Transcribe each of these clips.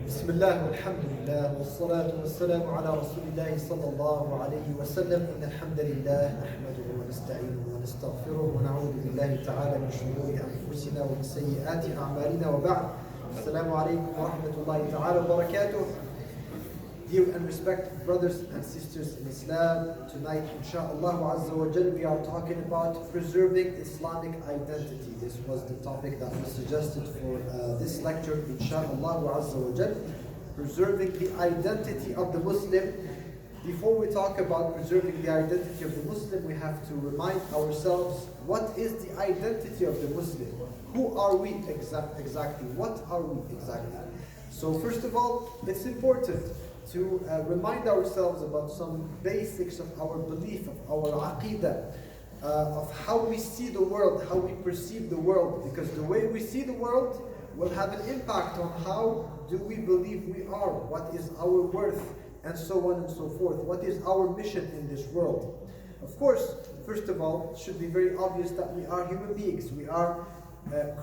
بسم الله والحمد لله والصلاة والسلام على رسول الله صلى الله عليه وسلم. إن الحمد لله نحمده ونستعينه ونستغفره ونعوذ بالله تعالى من شرور أنفسنا ومن سيئات أعمالنا وبعد. السلام عليكم ورحمة الله تعالى وبركاته. Dear and respected brothers and sisters in Islam, tonight inshaAllah Azza wa Jal we are talking about preserving Islamic identity. This was the topic that we suggested for this lecture inshaAllah Azza wa Jal. Preserving the identity of the Muslim. Before we talk about preserving the identity of the Muslim, we have to remind ourselves, what is the identity of the Muslim? Who are we exactly? What are we exactly? So first of all, it's important to remind ourselves about some basics of our belief, of our aqidah, of how we see the world, how we perceive the world, because the way we see the world will have an impact on how do we believe we are, what is our worth, and so on and so forth. What is our mission in this world? Of course, first of all, it should be very obvious that we are human beings. We are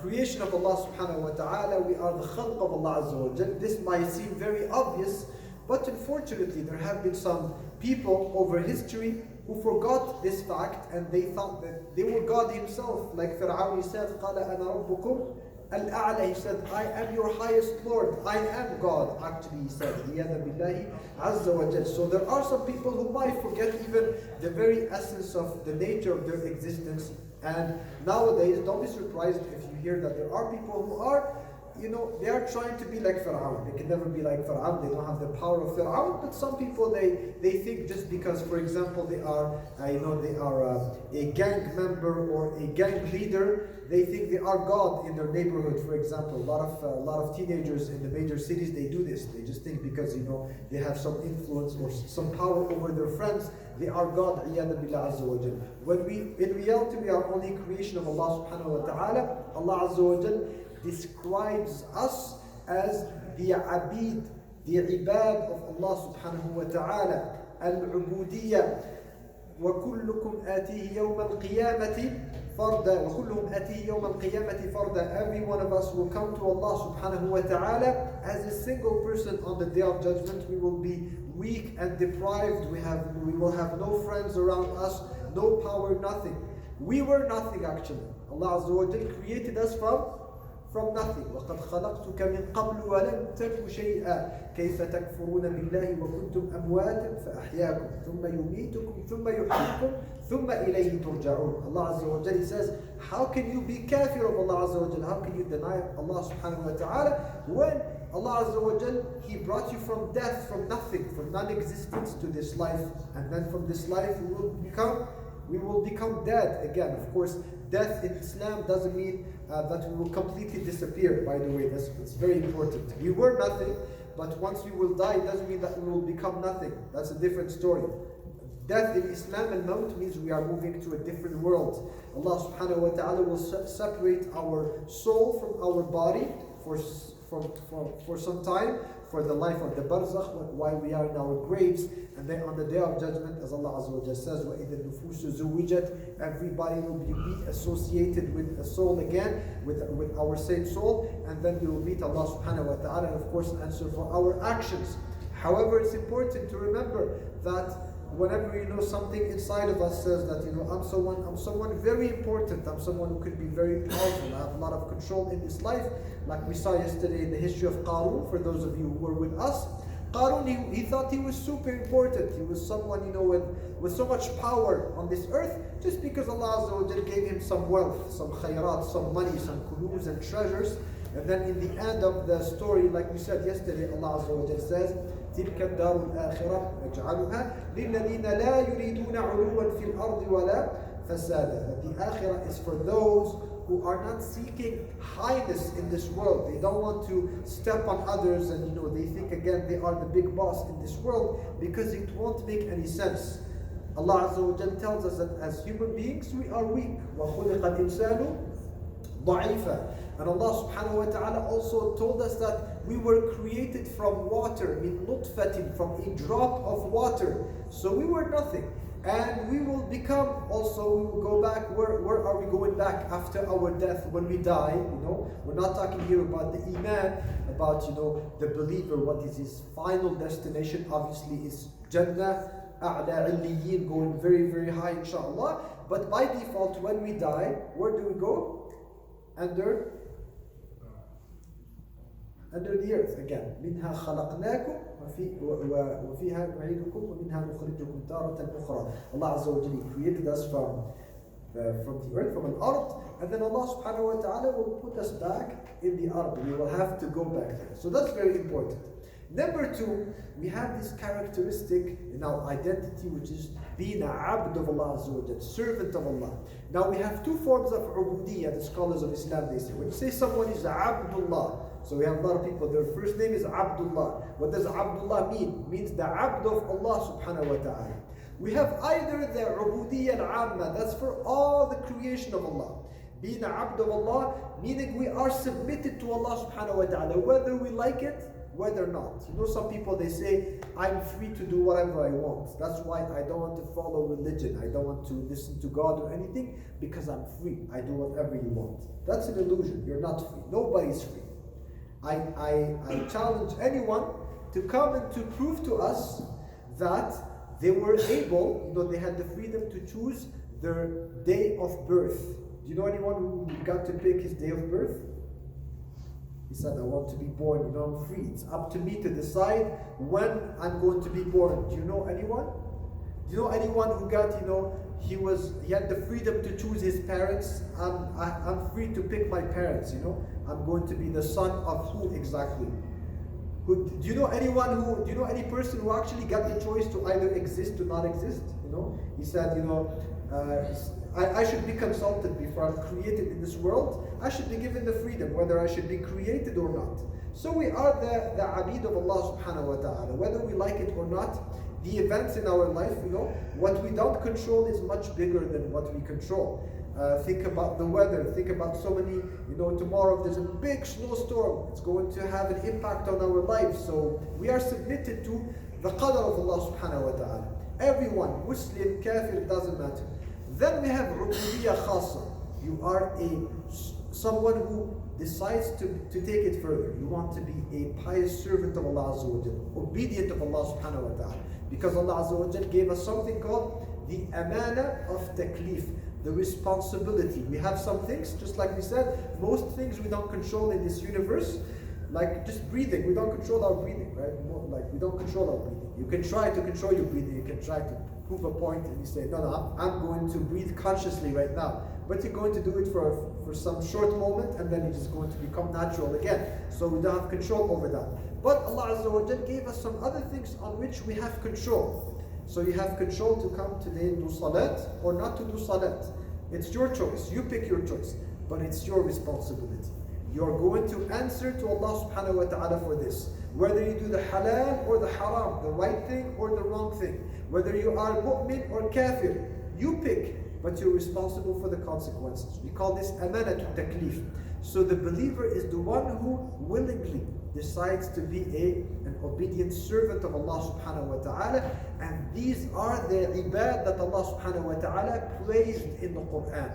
creation of Allah subhanahu wa ta'ala. We are the khalq of Allah azza wa jal. This might seem very obvious, but unfortunately, there have been some people over history who forgot this fact and they thought that they were God himself. Like Fir'aun, he said, قَالَ أَنَا رَبُّكُمْ الْأَعْلَى. He said, I am your highest Lord. I am God. Actually, he said, عِيَاذًا بِاللَّهِ عَزَّ وَجَلَّ. So there are some people who might forget even the very essence of the nature of their existence. And nowadays, don't be surprised if you hear that there are people who are, they are trying to be like Fir'aun. They can never be like Fir'aun. They don't have the power of Fir'aun. But some people, they think just because, for example, they are a gang member or a gang leader, they think they are God in their neighborhood. For example, a lot of teenagers in the major cities, they do this. They just think because they have some influence or some power over their friends, they are God. Iyadha billah azza wa jal. When in reality, we are only creation of Allah subhanahu wa ta'ala. Allah azza wa jal describes us as the abid, the ibad of Allah subhanahu wa ta'ala, al-ubudiyya. وَكُلُّكُمْ آتِيهِ يَوْمَ الْقِيَامَةِ فَرْدًا وَكُلُّهُمْ آتِيهِ يَوْمَ الْقِيَامَةِ فَرْدًا. Every one of us will come to Allah subhanahu wa ta'ala as a single person on the day of judgment. We will be weak and deprived. We will have no friends around us, no power, nothing. We were nothing actually. Allah azza wa jal created us from nothing. وَقَدْ خَلَقْتُكَ مِنْ قَبْلُ وَلَمْ تَكُ شَيْئًا كَيْفَ تَكْفُرُونَ بِاللَّهِ وَكُنْتُمْ أَمْوَاتًا فَأَحْيَاكُمْ ثُمَّ يُمِيتُكُمْ ثُمَّ يُحْيِيكُمْ ثُمَّ إِلَيْهِ تُرْجَعُونَ. Allah azza wa jal says, how can you be kafir of Allah azza wa jal? How can you deny Allah subhanahu wa ta'ala when Allah azza wa jal, He brought you from death, from nothing, from non-existence to this life, and then from this life we will become dead again. Of course, death in Islam doesn't mean that we will completely disappear, by the way. That's very important. We were nothing, but once we will die, it doesn't mean that we will become nothing. That's a different story. Death in Islam and maut means we are moving to a different world. Allah subhanahu wa ta'ala will separate our soul from our body for some time, for the life of the barzakh, while we are in our graves, and then on the day of judgment, as Allah azza wa jalla says, وَإِذَا النُّفُوسُ زُوِّجَتْ, everybody will be associated with a soul again, with our same soul, and then we will meet Allah subhanahu wa ta'ala and of course answer for our actions. However, it's important to remember that whenever something inside of us says that I'm someone very important, I'm someone who could be very powerful, I have a lot of control in this life, like we saw yesterday in the history of Qarun. For those of you who were with us, Qarun, he thought he was super important. He was someone with so much power on this earth, just because Allah azza wa jal gave him some wealth, some khayrat, some money, some kunuz and treasures. And then in the end of the story, like we said yesterday, Allah azza wa jal says, تلك الدار الآخرة نجعلها للذين لا يريدون علوا في الأرض ولا فسادا. The akhirah is for those who are not seeking highness in this world. They don't want to step on others, and they think again they are the big boss in this world, because it won't make any sense. Allah azza wa jal tells us that as human beings we are weak. وَخُلِقَ الْإِنسَانُ ضَعِيفًا. And Allah subhanahu wa ta'ala also told us that we were created from water, min nutfatin, from a drop of water. So we were nothing. And we will become also, we will go back. Where are we going back after our death when we die? We're not talking here about the iman, about, the believer, what is his final destination, obviously is Jannah, A'la Illiyin, going very, very high, inshallah. But by default, when we die, where do we go? Under the earth again. منها خلقناكم وفيها نعيدكم ومنها نخرجكم تارة أخرى. Allah Azza wa Jalla created us from the earth, from an ard, and then Allah subhanahu wa ta'ala will put us back in the ard. We will have to go back there. So that's very important. Number two, we have this characteristic in our identity, which is being an abd of Allah Azza wa Jalla, servant of Allah. Now we have two forms of ubudiyyah, the scholars of Islam, they say. When you say someone is Abdullah, so we have a lot of people, their first name is Abdullah. What does Abdullah mean? It means the abd of Allah subhanahu wa ta'ala. We have either the ubudiyyah al-amma, that's for all the creation of Allah. Being an abd of Allah, meaning we are submitted to Allah subhanahu wa ta'ala, whether we like it, whether not. Some people, they say, I'm free to do whatever I want. That's why I don't want to follow religion. I don't want to listen to God or anything, because I'm free. I do whatever you want. That's an illusion. You're not free. Nobody's free. I challenge anyone to come and to prove to us that they were able, they had the freedom to choose their day of birth. Do you know anyone who got to pick his day of birth? He said, I want to be born, I'm free. It's up to me to decide when I'm going to be born. Do you know anyone? Do you know anyone who got, he had the freedom to choose his parents? I'm free to pick my parents, I'm going to be the son of who exactly? Do you know any person who actually got the choice to either exist or not exist? He said, I should be consulted before I'm created in this world. I should be given the freedom whether I should be created or not. So we are the abid of Allah subhanahu wa ta'ala, whether we like it or not. The events in our life, what we don't control is much bigger than what we control. Think about the weather, think about so many, tomorrow there's a big snowstorm, it's going to have an impact on our lives. So we are submitted to the qadr of Allah subhanahu wa ta'ala. Everyone, Muslim, kafir, doesn't matter. Then we have ubudiyyah khasa. You are someone who decides to take it further. You want to be a pious servant of Allah Azza wa Jal, obedient of Allah subhanahu wa ta'ala. Because Allah Azza wa Jal gave us something called the amana of taklif, the responsibility. We have some things, just like we said, most things we don't control in this universe, like just breathing. We don't control our breathing, right? Like we don't control our breathing. You can try to control your breathing, you can try to prove a point and you say, no, I'm going to breathe consciously right now. But you're going to do it for some short moment and then it's just going to become natural again. So we don't have control over that. But Allah Azza wa Jal gave us some other things on which we have control. So you have control to come today and do salat or not to do salat. It's your choice. You pick your choice. But it's your responsibility. You're going to answer to Allah subhanahu wa ta'ala for this. Whether you do the halal or the haram, the right thing or the wrong thing. Whether you are mu'min or kafir, you pick, but you're responsible for the consequences. We call this amana to taklif. So the believer is the one who willingly decides to be an obedient servant of Allah subhanahu wa ta'ala. And these are the ibad that Allah subhanahu wa ta'ala praised in the Quran.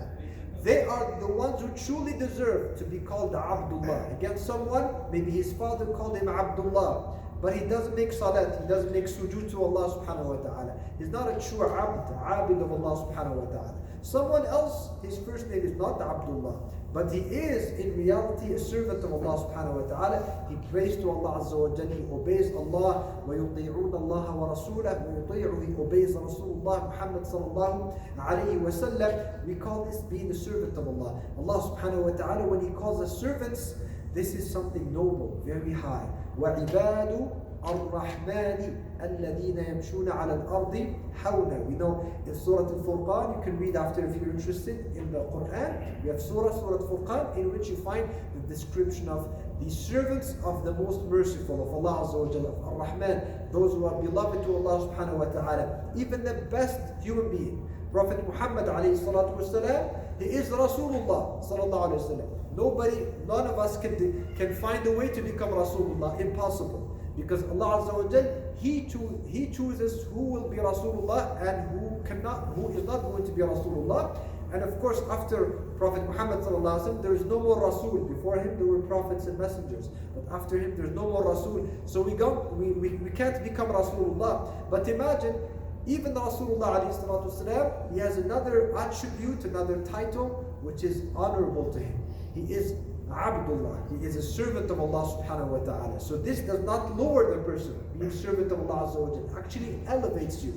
They are the ones who truly deserve to be called Abdullah. Again, someone, maybe his father called him Abdullah, but he doesn't make salat, he doesn't make sujood to Allah subhanahu wa ta'ala. He's not a true abid of Allah subhanahu wa ta'ala. Someone else, his first name is not Abdullah, but he is in reality a servant of Allah subhanahu wa ta'ala. He prays to Allah Azza wa Jalla, he obeys Allah, وَيُطِيعُونَ اللَّهَ وَرَسُولَهُ, وَيُطِيعُهُ, he obeys Rasulullah Muhammad sallallahu alayhi wa sallam. We call this being a servant of Allah. Allah subhanahu wa ta'ala, when he calls us servants, this is something noble, very high. وَعِبَادُ الرحمن الذين يمشون على الأرض حونا. We know in Surah Al-Furqan, you can read after if you're interested in the Quran. We have Surah Al-Furqan, in which you find the description of the servants of the most merciful of Allah Azza wa Jalla, Ar-Rahman, those who are beloved to Allah subhanahu wa ta'ala. Even the best human being, Prophet Muhammad alayhi salatu wasalam, he is Rasulullah sallallahu alayhi wasallam. None of us can find a way to become Rasulullah. Impossible. Because Allah Azza wa Jal, He chooses who will be Rasulullah and who is not going to be Rasulullah. And of course, after Prophet Muhammad ﷺ, there is no more Rasul. Before him, there were prophets and messengers. But after him, there's no more Rasul. So we can't become Rasulullah. But imagine, even Rasulullah ﷺ, he has another attribute, another title, which is honorable to him. He is Abdullah. He is a servant of Allah subhanahu wa ta'ala. So this does not lower the person. Being servant of Allah Azza wa Jal actually elevates you.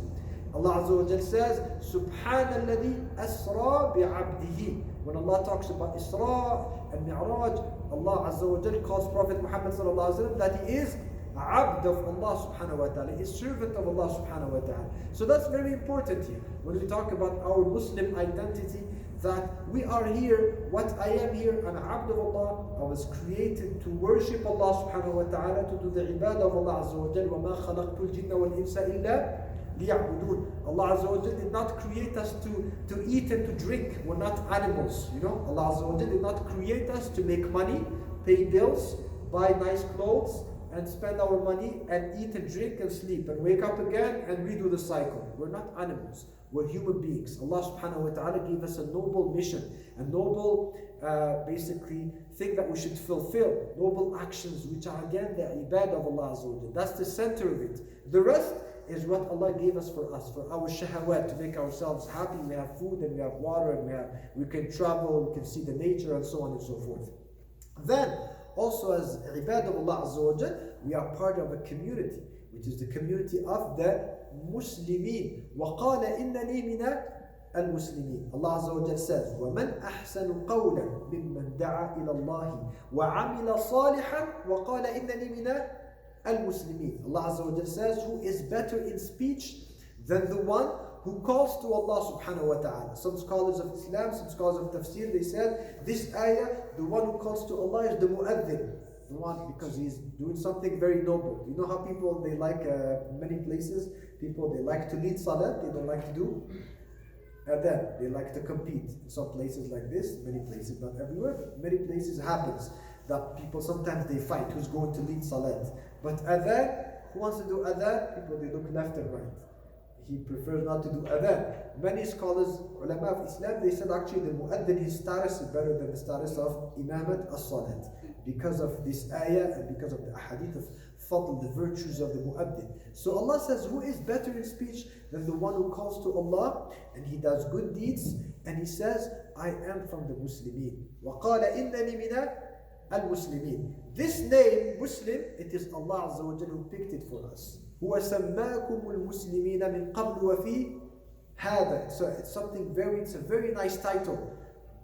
Allah Azza wa Jal says, Subhanalladhi asra bi'abdihi. When Allah talks about Isra and Mi'raj, Allah Azza wa Jal calls Prophet Muhammad sallallahu alaihi wasallam that he is Abd of Allah subhanahu wa ta'ala. He is servant of Allah subhanahu wa ta'ala. So that's very important here. When we talk about our Muslim identity, that we are here, what I am here, I'm Abd of Allah. I was created to worship Allah subhanahu wa ta'ala, to do the ibadah of Allah Azza wa Jal. وَمَا خَلَقْتُ الْجِنَّ وَالْإِنسَ إِلَّا لِيَعْبُدُونَ. Allah Azza wa Jal did not create us to eat and to drink. We're not animals, you know. Allah Azza wa Jal did not create us to make money, pay bills, buy nice clothes, and spend our money and eat and drink and sleep and wake up again and redo the cycle. We're not animals. We're human beings. Allah subhanahu wa ta'ala gave us a noble mission, a noble basically thing that we should fulfill, noble actions which are again the ibadah of Allah Azza wa Jal. That's the center of it. The rest is what Allah gave us for our shahawat, to make ourselves happy. We have food and we have water and we can travel, we can see the nature and so on and so forth. Then also as ibadah of Allah Azza wa Jal, we are part of a community, which is the community of the Muslimin. وَقَالَ إِنَّنِي مِنَ الْمُسْلِمِينَ. Allah Azza wa Jal says, وَمَنْ أَحْسَنُ قَوْلًا مِمَّنْ دَعَا إِلَى اللَّهِ وَعَمِلَ صَالِحًا وَقَالَ إِنَّنِي مِنَ الْمُسْلِمِينَ. Allah Azza wa Jal says, who is better in speech than the one who calls to Allah subhanahu wa ta'ala. Some scholars of Islam, some scholars of tafsir, they said, this ayah, the one who calls to Allah is the mu'adhin. The one, because he's doing something very noble. You know how people, they like, many places, people, they like to lead salat, they don't like to do adhan. They like to compete. In some places like this, many places, not everywhere, but many places happens that people, sometimes they fight who's going to lead salat. But adhan, who wants to do adhan? People, they look left and right. He prefers not to do adhan. Many scholars, ulama of Islam, they said actually the mu'adhin, his status is better than the status of imamat as-salat, because of this ayah and because of the ahadith of fadl, the virtues of the mu'adhin. So Allah says, who is better in speech than the one who calls to Allah and he does good deeds, and he says, I am from the Muslimin. وَقَالَ إِنَّنِي مِنَ الْمُسْلِمِينَ. This name, Muslim, it is Allah Azza wa Jal who picked it for us. هُوَ سَمَّاكُمُ الْمُسْلِمِينَ مِنْ قَبْلُ وَفِي هَذَا. So it's a very nice title.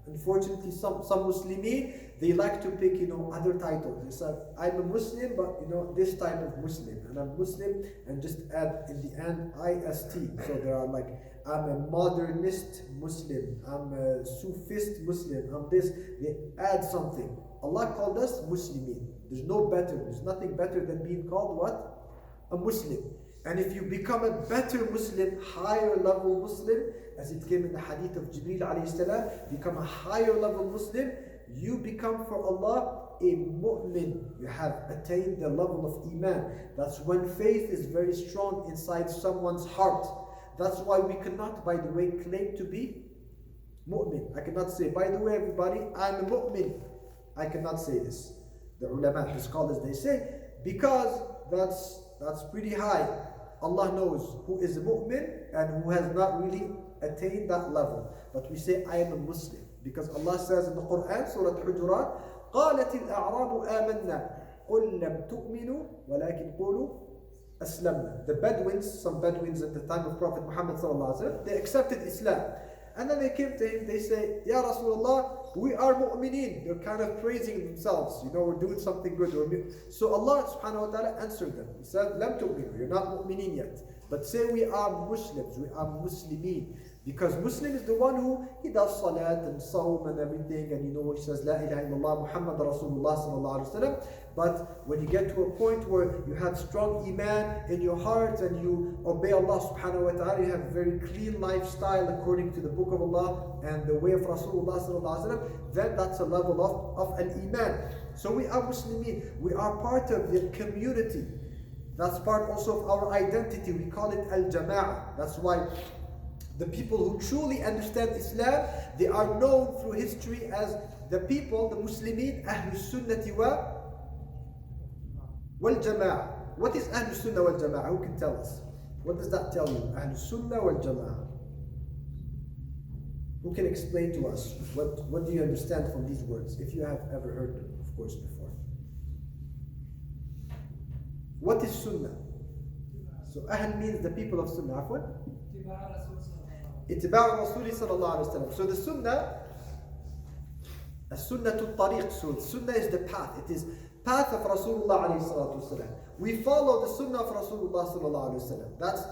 Unfortunately, some Muslimin, they like to pick, other titles. They say, I'm a Muslim, but, this type of Muslim. And I'm Muslim, and just add in the end, IST. So there are like, I'm a modernist Muslim. I'm a Sufist Muslim. I'm this. They add something. Allah called us Muslimin. There's nothing better than being called what? A Muslim. And if you become a better Muslim, higher level Muslim, as it came in the hadith of Jibreel alayhi salam, become a higher level Muslim, you become for Allah a mu'min. You have attained the level of iman. That's when faith is very strong inside someone's heart. That's why we cannot, by the way, claim to be mu'min. I cannot say, by the way, everybody, I'm a mu'min. I cannot say this. The ulama, the scholars, they say, because that's pretty high. Allah knows who is a mu'min and who has not really attained that level. But we say, I am a Muslim. Because Allah says in the Quran, Surah Al-Hujurat, قالت الأعراب آمنا قل لم تؤمنوا ولكن قولوا أسلمنا. The Bedouins, some Bedouins at the time of Prophet Muhammad sallallahu alaihi wasallam, they accepted Islam. And then they came to him, they say, Ya Rasulullah, we are mu'mineen. They're kind of praising themselves. We're doing something good. So Allah subhanahu wa ta'ala answered them. He said, Lam tu'minu, you're not mu'mineen yet. But say we are Muslims, we are Muslimin. Because Muslim is the one who, he does salat and sawm and everything, and he says, La ilaha illallah Muhammad Rasulullah sallallahu alaihi wasallam. But when you get to a point where you have strong iman in your heart and you obey Allah subhanahu wa ta'ala, you have a very clean lifestyle according to the book of Allah and the way of Rasulullah sallallahu alaihi wasallam, then that's a level of an iman. So we are Muslimin. We are part of the community. That's part also of our identity. We call it al-jama'ah. That's why The people who truly understand Islam, they are known through history as the people, the Muslimin, Ahlul Sunnati wal Jama'ah. What is Ahlul Sunnah wal Jama'ah? Who can tell us? What does that tell you? Ahlul Sunnah wal Jama'ah. Who can explain to us what do you understand from these words, if you have ever heard them, of course, before? What is Sunnah? So Ahl means the people of Sunnah. Afwan? Ittiba' Rasul sallallahu alayhi wa sallam. So the Sunnah, as-Sunnatul Tariq, so Sunnah is the path. It is path of Rasulullah alayhi salatu wasalam. We follow the Sunnah of Rasulullah sallallahu alayhi wa sallam. That's,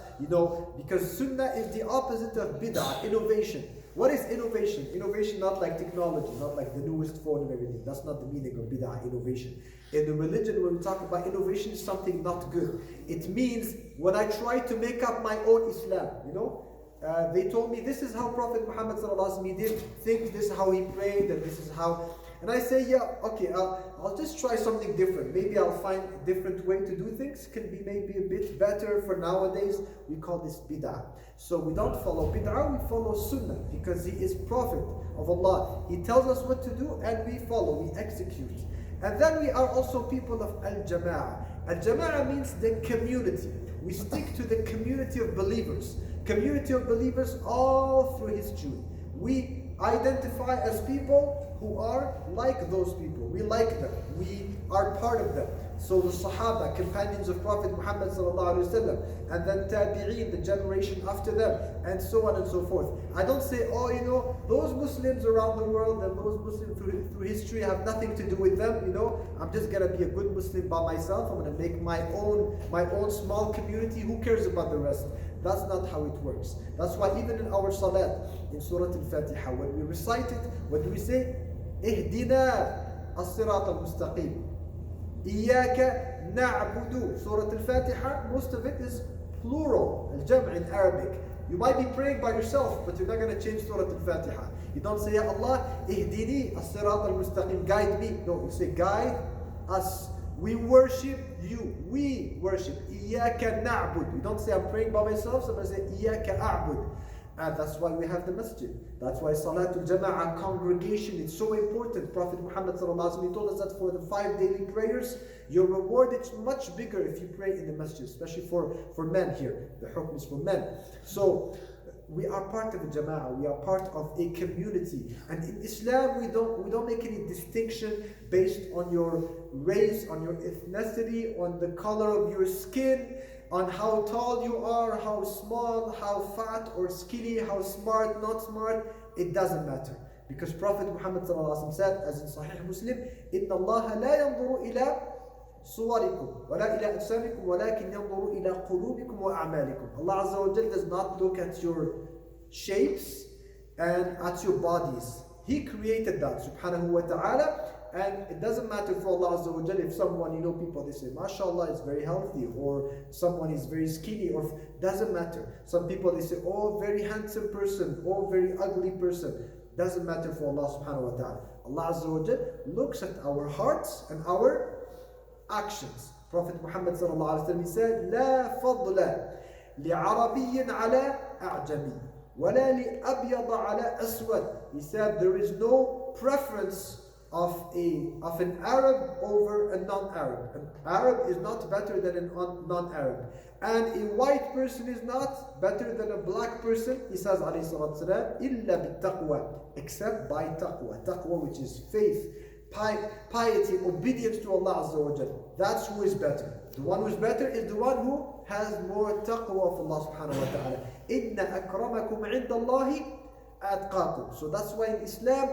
because Sunnah is the opposite of bid'ah, innovation. What is innovation? Innovation, not like technology, not like the newest phone and everything. That's not the meaning of bid'ah, innovation. In the religion, when we talk about innovation, is something not good. It means when I try to make up my own Islam, they told me this is how Prophet Muhammad sallallahu alaihi wasallam did things, this is how he prayed, and this is how. And I say, yeah, okay, I'll just try something different. Maybe I'll find a different way to do things. Can be maybe a bit better for nowadays. We call this bid'ah. So we don't follow bid'ah, we follow sunnah, because he is Prophet of Allah. He tells us what to do and we follow, we execute. And then we are also people of al-jama'ah. Al-jama'ah means the community. We stick to the community of believers. Community of believers all through history. We identify as people who are like those people. We like them. We are part of them. So the Sahaba, companions of Prophet Muhammad sallallahu alaihi wasallam, and then Tabi'een, the generation after them, and so on and so forth. I don't say, those Muslims around the world and those Muslims through history have nothing to do with them. I'm just gonna be a good Muslim by myself. I'm gonna make my own small community. Who cares about the rest? That's not how it works. That's why even in our salat, in Surah Al-Fatiha, when we recite it, what do we say? Ihdina as-sirat al-mustaqim. Iyaka na'budu. Surah Al-Fatiha, most of it is plural, al-jam' in Arabic. You might be praying by yourself, but you're not going to change Surah Al-Fatiha. You don't say, Ya Allah, ihdini as-sirat al-mustaqim, guide me. No, you say, guide us. We worship you. We worship. Iyaka na'bud. You don't say, I'm praying by myself. Somebody say, Iyaka a'bud. And that's why we have the masjid. That's why Salatul Jama'ah, congregation, is so important. Prophet Muhammad sallallahu alaihi wasallam told us that for the 5 daily prayers, your reward is much bigger if you pray in the masjid, especially for men here. The hukm is for men. So we are part of the Jama'ah. We are part of a community. And in Islam, we don't make any distinction based on your race, on your ethnicity, on the color of your skin, on how tall you are, how small, how fat or skinny, how smart, not smart. It doesn't matter. Because Prophet Muhammad ﷺ said, as in Sahih Muslim, إِنَّ اللَّهَ لَا يَنْظُرُ إِلَىٰ صُوَرِكُمْ وَلَا إِلَىٰ أَجْسَامِكُمْ وَلَكِنْ يَنْظُرُ إِلَىٰ قُلُوبِكُمْ وَأَعْمَالِكُمْ. Allah Azza wa Jal does not look at your shapes and at your bodies. He created that, subhanahu wa ta'ala. And it doesn't matter for Allah Azza wa Jalla if someone, people, they say, MashaAllah, is very healthy, or someone is very skinny, or doesn't matter. Some people, they say, oh, very handsome person, oh, very ugly person. Doesn't matter for Allah subhanahu wa ta'ala. Allah Azza wa Jalla looks at our hearts and our actions. Prophet Muhammad sallallahu alaihi wasallam said, لا فضل لعربي على أعجمي ولا لأبيض على أسود. He said, there is no preference of an Arab over a non-Arab. An Arab is not better than a non-Arab. And a white person is not better than a black person. He says, alayhi salatu wasalam, إِلَّا بِالتَّقْوَى, except by taqwa. Taqwa, which is faith, piety, obedience to Allah Azza wa Jalla. That's who is better. The one who is better is the one who has more taqwa of Allah subhanahu wa ta'ala. إِنَّ أَكْرَمَكُمْ عِنْدَ اللَّهِ atqakum. So that's why in Islam,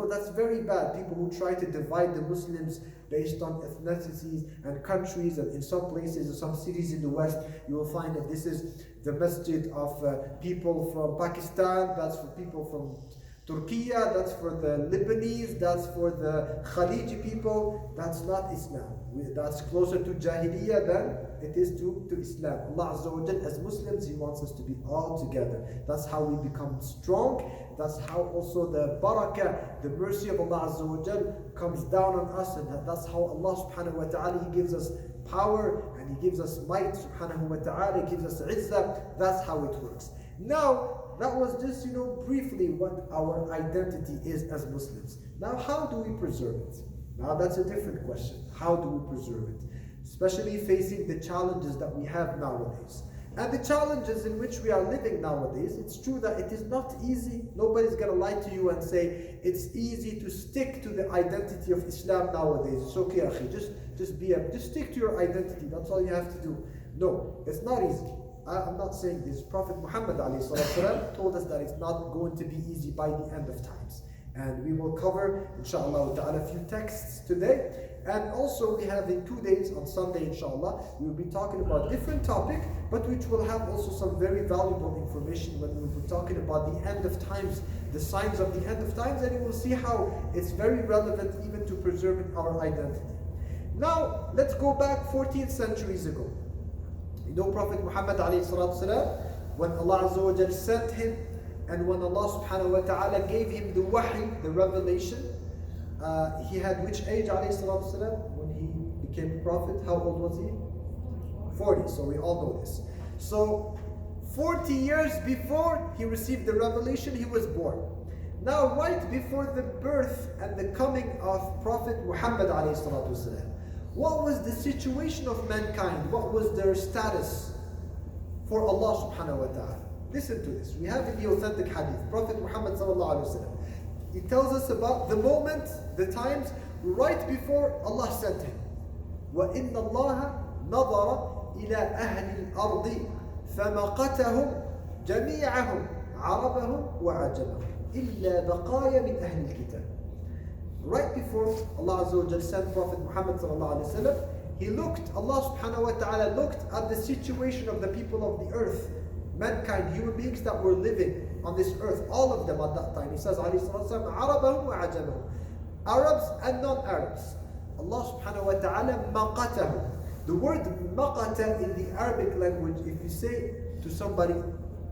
that's very bad. People who try to divide the Muslims based on ethnicities and countries, and in some places, in some cities in the West, you will find that this is the masjid of people from Pakistan, that's for people from Turkey, that's for the Lebanese, that's for the Khaliji people. That's not Islam. That's closer to Jahiliyyah than it is to Islam. Allah Azza wa Jal, as Muslims, He wants us to be all together. That's how we become strong. That's how also the barakah, the mercy of Allah Azza wa Jal comes down on us, and that's how Allah subhanahu wa ta'ala, He gives us power and He gives us might subhanahu wa ta'ala, He gives us izzah. That's how it works. Now, that was just, briefly what our identity is as Muslims. Now, how do we preserve it? Now, that's a different question. How do we preserve it? Especially facing the challenges that we have nowadays. And the challenges in which we are living nowadays, it's true that it is not easy. Nobody's going to lie to you and say it's easy to stick to the identity of Islam nowadays. It's okay, akhi. Just stick to your identity. That's all you have to do. No, it's not easy. I'm not saying this. Prophet Muhammad ﷺ told us that it's not going to be easy by the end of times. And we will cover, inshallah ta'ala, a few texts today. And also we have in 2 days, on Sunday inshallah, we will be talking about a different topic, but which will have also some very valuable information when we will be talking about the end of times, the signs of the end of times, and you will see how it's very relevant even to preserving our identity. Now, let's go back 14 centuries ago. You know Prophet Muhammad ﷺ, when Allah Azza wa Jal sent him, and when Allah subhanahu wa ta'ala gave him the wahy, the revelation, he had which age ﷺ when he became prophet? How old was he? 40, so we all know this. So 40 years before he received the revelation, he was born. Now, right before the birth and the coming of Prophet Muhammad ﷺ, what was the situation of mankind? What was their status for Allah subhanahu wa ta'ala? Listen to this. We have in the authentic hadith, Prophet Muhammad sallallahu alaihi wasallam, he tells us about the moment, the times right before Allah sent him. وَإِنَّ اللَّهَ نَظَرَ إِلَىٰ أَهْلِ الْأَرْضِ فَمَقَتَهُمْ جَمِيعَهُمْ عَرَبَهُمْ وَعَجَمَهُمْ إِلَّا بَقَايَ مِنْ أَهْلِ الْكِتَابِ. Right before Allah Azza wa Jal sent Prophet Muhammad sallallahu alaihi wasallam, he looked, Allah subhanahu wa ta'ala looked at the situation of the people of the earth, mankind, human beings that were living on this earth, all of them at that time. He says, alayhi salatu wasalam, عَرَبَهُمْ وَعَجَمَهُمْ, Arabs and non-Arabs. Allah subhanahu wa ta'ala maqatahum. The word maqata in the Arabic language, if you say to somebody,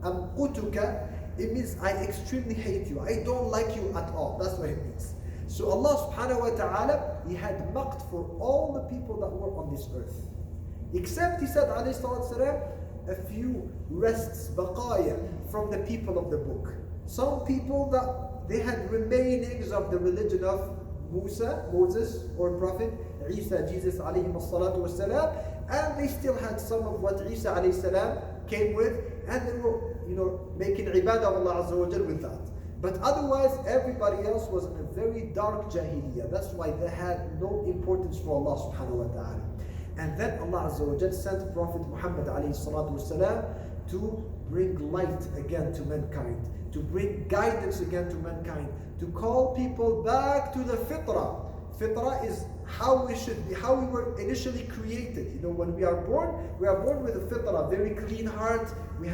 amqutuka, it means I extremely hate you. I don't like you at all. That's what it means. So Allah subhanahu wa ta'ala, He had maqt for all the people that were on this earth. Except, He said, alayhi salatu wasalam, a few rests, baqaya, from the people of the book. Some people that they had remainings of the religion of Moses, or Prophet Isa, Jesus alayhi salatu wasalam, and they still had some of what Isa alayhi salam came with, and they were, making ibadah of Allah Azza wa Jal with that. But otherwise, everybody else was in a very dark jahiliyyah. That's why they had no importance for Allah subhanahu wa ta'ala. And then Allah Azza wa Jal sent Prophet Muhammad alayhi salatu wasalam to bring light again to mankind, to bring guidance again to mankind, to call people back to the fitrah. Fitrah is how we should be, how we were initially created. When we are born with a fitrah, very clean heart. We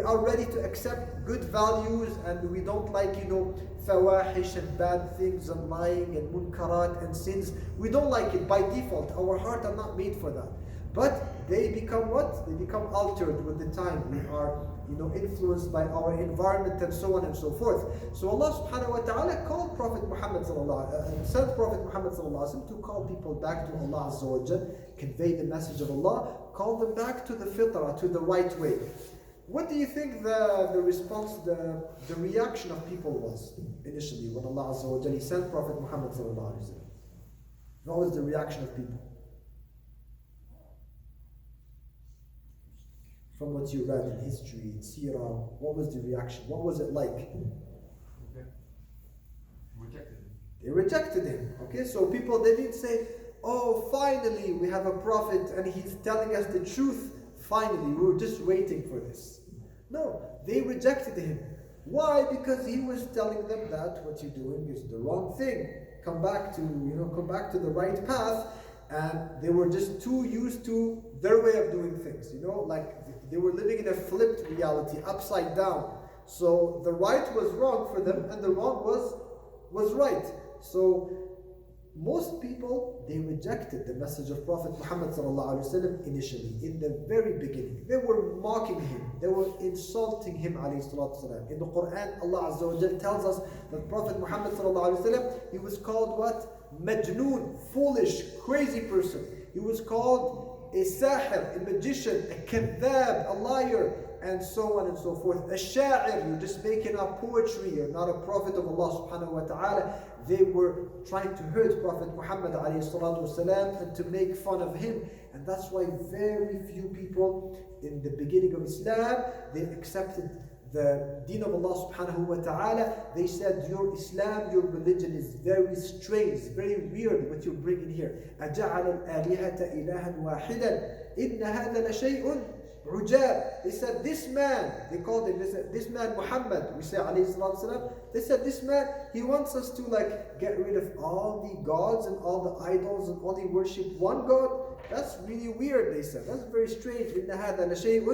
are ready to accept good values, and we don't like, fawahish and bad things and lying and munkarat and sins. We don't like it by default. Our heart are not made for that. But they become what? They become altered with the time. We are, influenced by our environment and so on and so forth. So Allah subhanahu wa ta'ala called Prophet Muhammad sent Prophet Muhammad to call people back to Allah Azza wa Jal, convey the message of Allah, call them back to the fitrah, to the right way. What do you think the response, the reaction of people was initially when Allah Azza wa Jal sent Prophet Muhammad sallallahu alaihi wasallam? What was the reaction of people? From what you read in history, in seerah, what was the reaction? What was it like? Rejected him. They rejected him. Okay, so people, they didn't say, oh, finally we have a prophet and he's telling us the truth. Finally, we were just waiting for this. No, they rejected him. Why? Because he was telling them that what you're doing is the wrong thing. Come back to the right path. And they were just too used to their way of doing things, like they were living in a flipped reality, upside down. So the right was wrong for them, and the wrong was right. So most people, they rejected the message of Prophet Muhammad ﷺ initially, in the very beginning. They were mocking him, they were insulting him ﷺ. In the Quran, Allah Azza wa Jal tells us that Prophet Muhammad ﷺ, he was called what? Majnoon, foolish, crazy person. He was called a sahir, a magician, a kadhab, a liar, and so on and so forth. A sha'ir, you're just making up poetry, you're not a prophet of Allah subhanahu wa ta'ala. They were trying to hurt Prophet Muhammad alayhi salatu wasalam and to make fun of him. And that's why very few people in the beginning of Islam, they accepted the deen of Allah subhanahu wa ta'ala. They said, your Islam, your religion is very strange, very weird what you're bringing here. أَجَعَلَ الْآلِهَةَ إِلَهًا وَاحِدًا إِنَّ هَذَا لَشَيْءٌ عُجَابٌ. They said, this man, they called him, they said, this man Muhammad, we say alayhi salatu wasalam, they said, this man, he wants us to like get rid of all the gods and all the idols and only worship one God. That's really weird, they said. That's very strange. إِنَّ هَذَا لَشَيْءٌ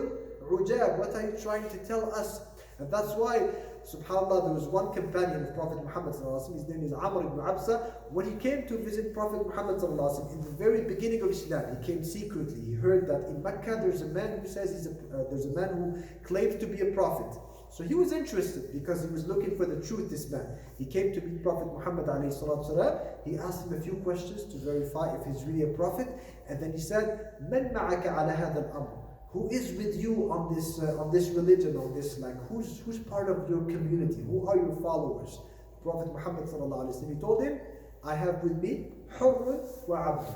عُجَابٌ. What are you trying to tell us? And that's why, subhanAllah, there was one companion of Prophet Muhammad, his name is Amr ibn Absa. When he came to visit Prophet Muhammad in the very beginning of Islam, he came secretly. He heard that in Mecca there's a man who says there's a man who claims to be a prophet. So he was interested because he was looking for the truth, this man. He came to meet Prophet Muhammad alayhi salatu wasalam. He asked him a few questions to verify if he's really a prophet. And then he said, مَنْ مَعَكَ عَلَى هَذَا الْأَمْرِ? Who is with you on this religion, on this, like, who's part of your community? Who are your followers? Prophet Muhammad sallallahu alaihi wasallam, he told him, I have with me حُرٌّ وَعَبْدٌ.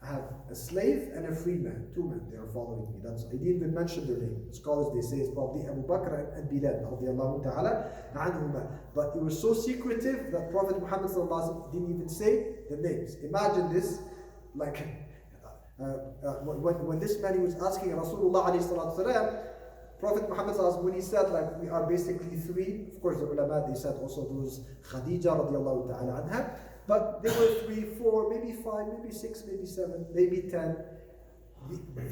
I have a slave and a free man, two men, they are following me. I didn't even mention their name. Scholars, they say it's probably Abu Bakr and Bilal radiallahu ta'ala anhuma. But it was so secretive that Prophet Muhammad sallallahu alaihi wasallam didn't even say the names. Imagine this, like, when this man, he was asking Rasulullah alayhi salatu wasalam, Prophet Muhammad sallallahu alaihi wasallam, when he said like we are basically three, of course the ulama, they said also there was Khadija radiallahu ta'ala anha, but there were 3, 4, maybe 5, maybe 6, maybe 7, maybe 10.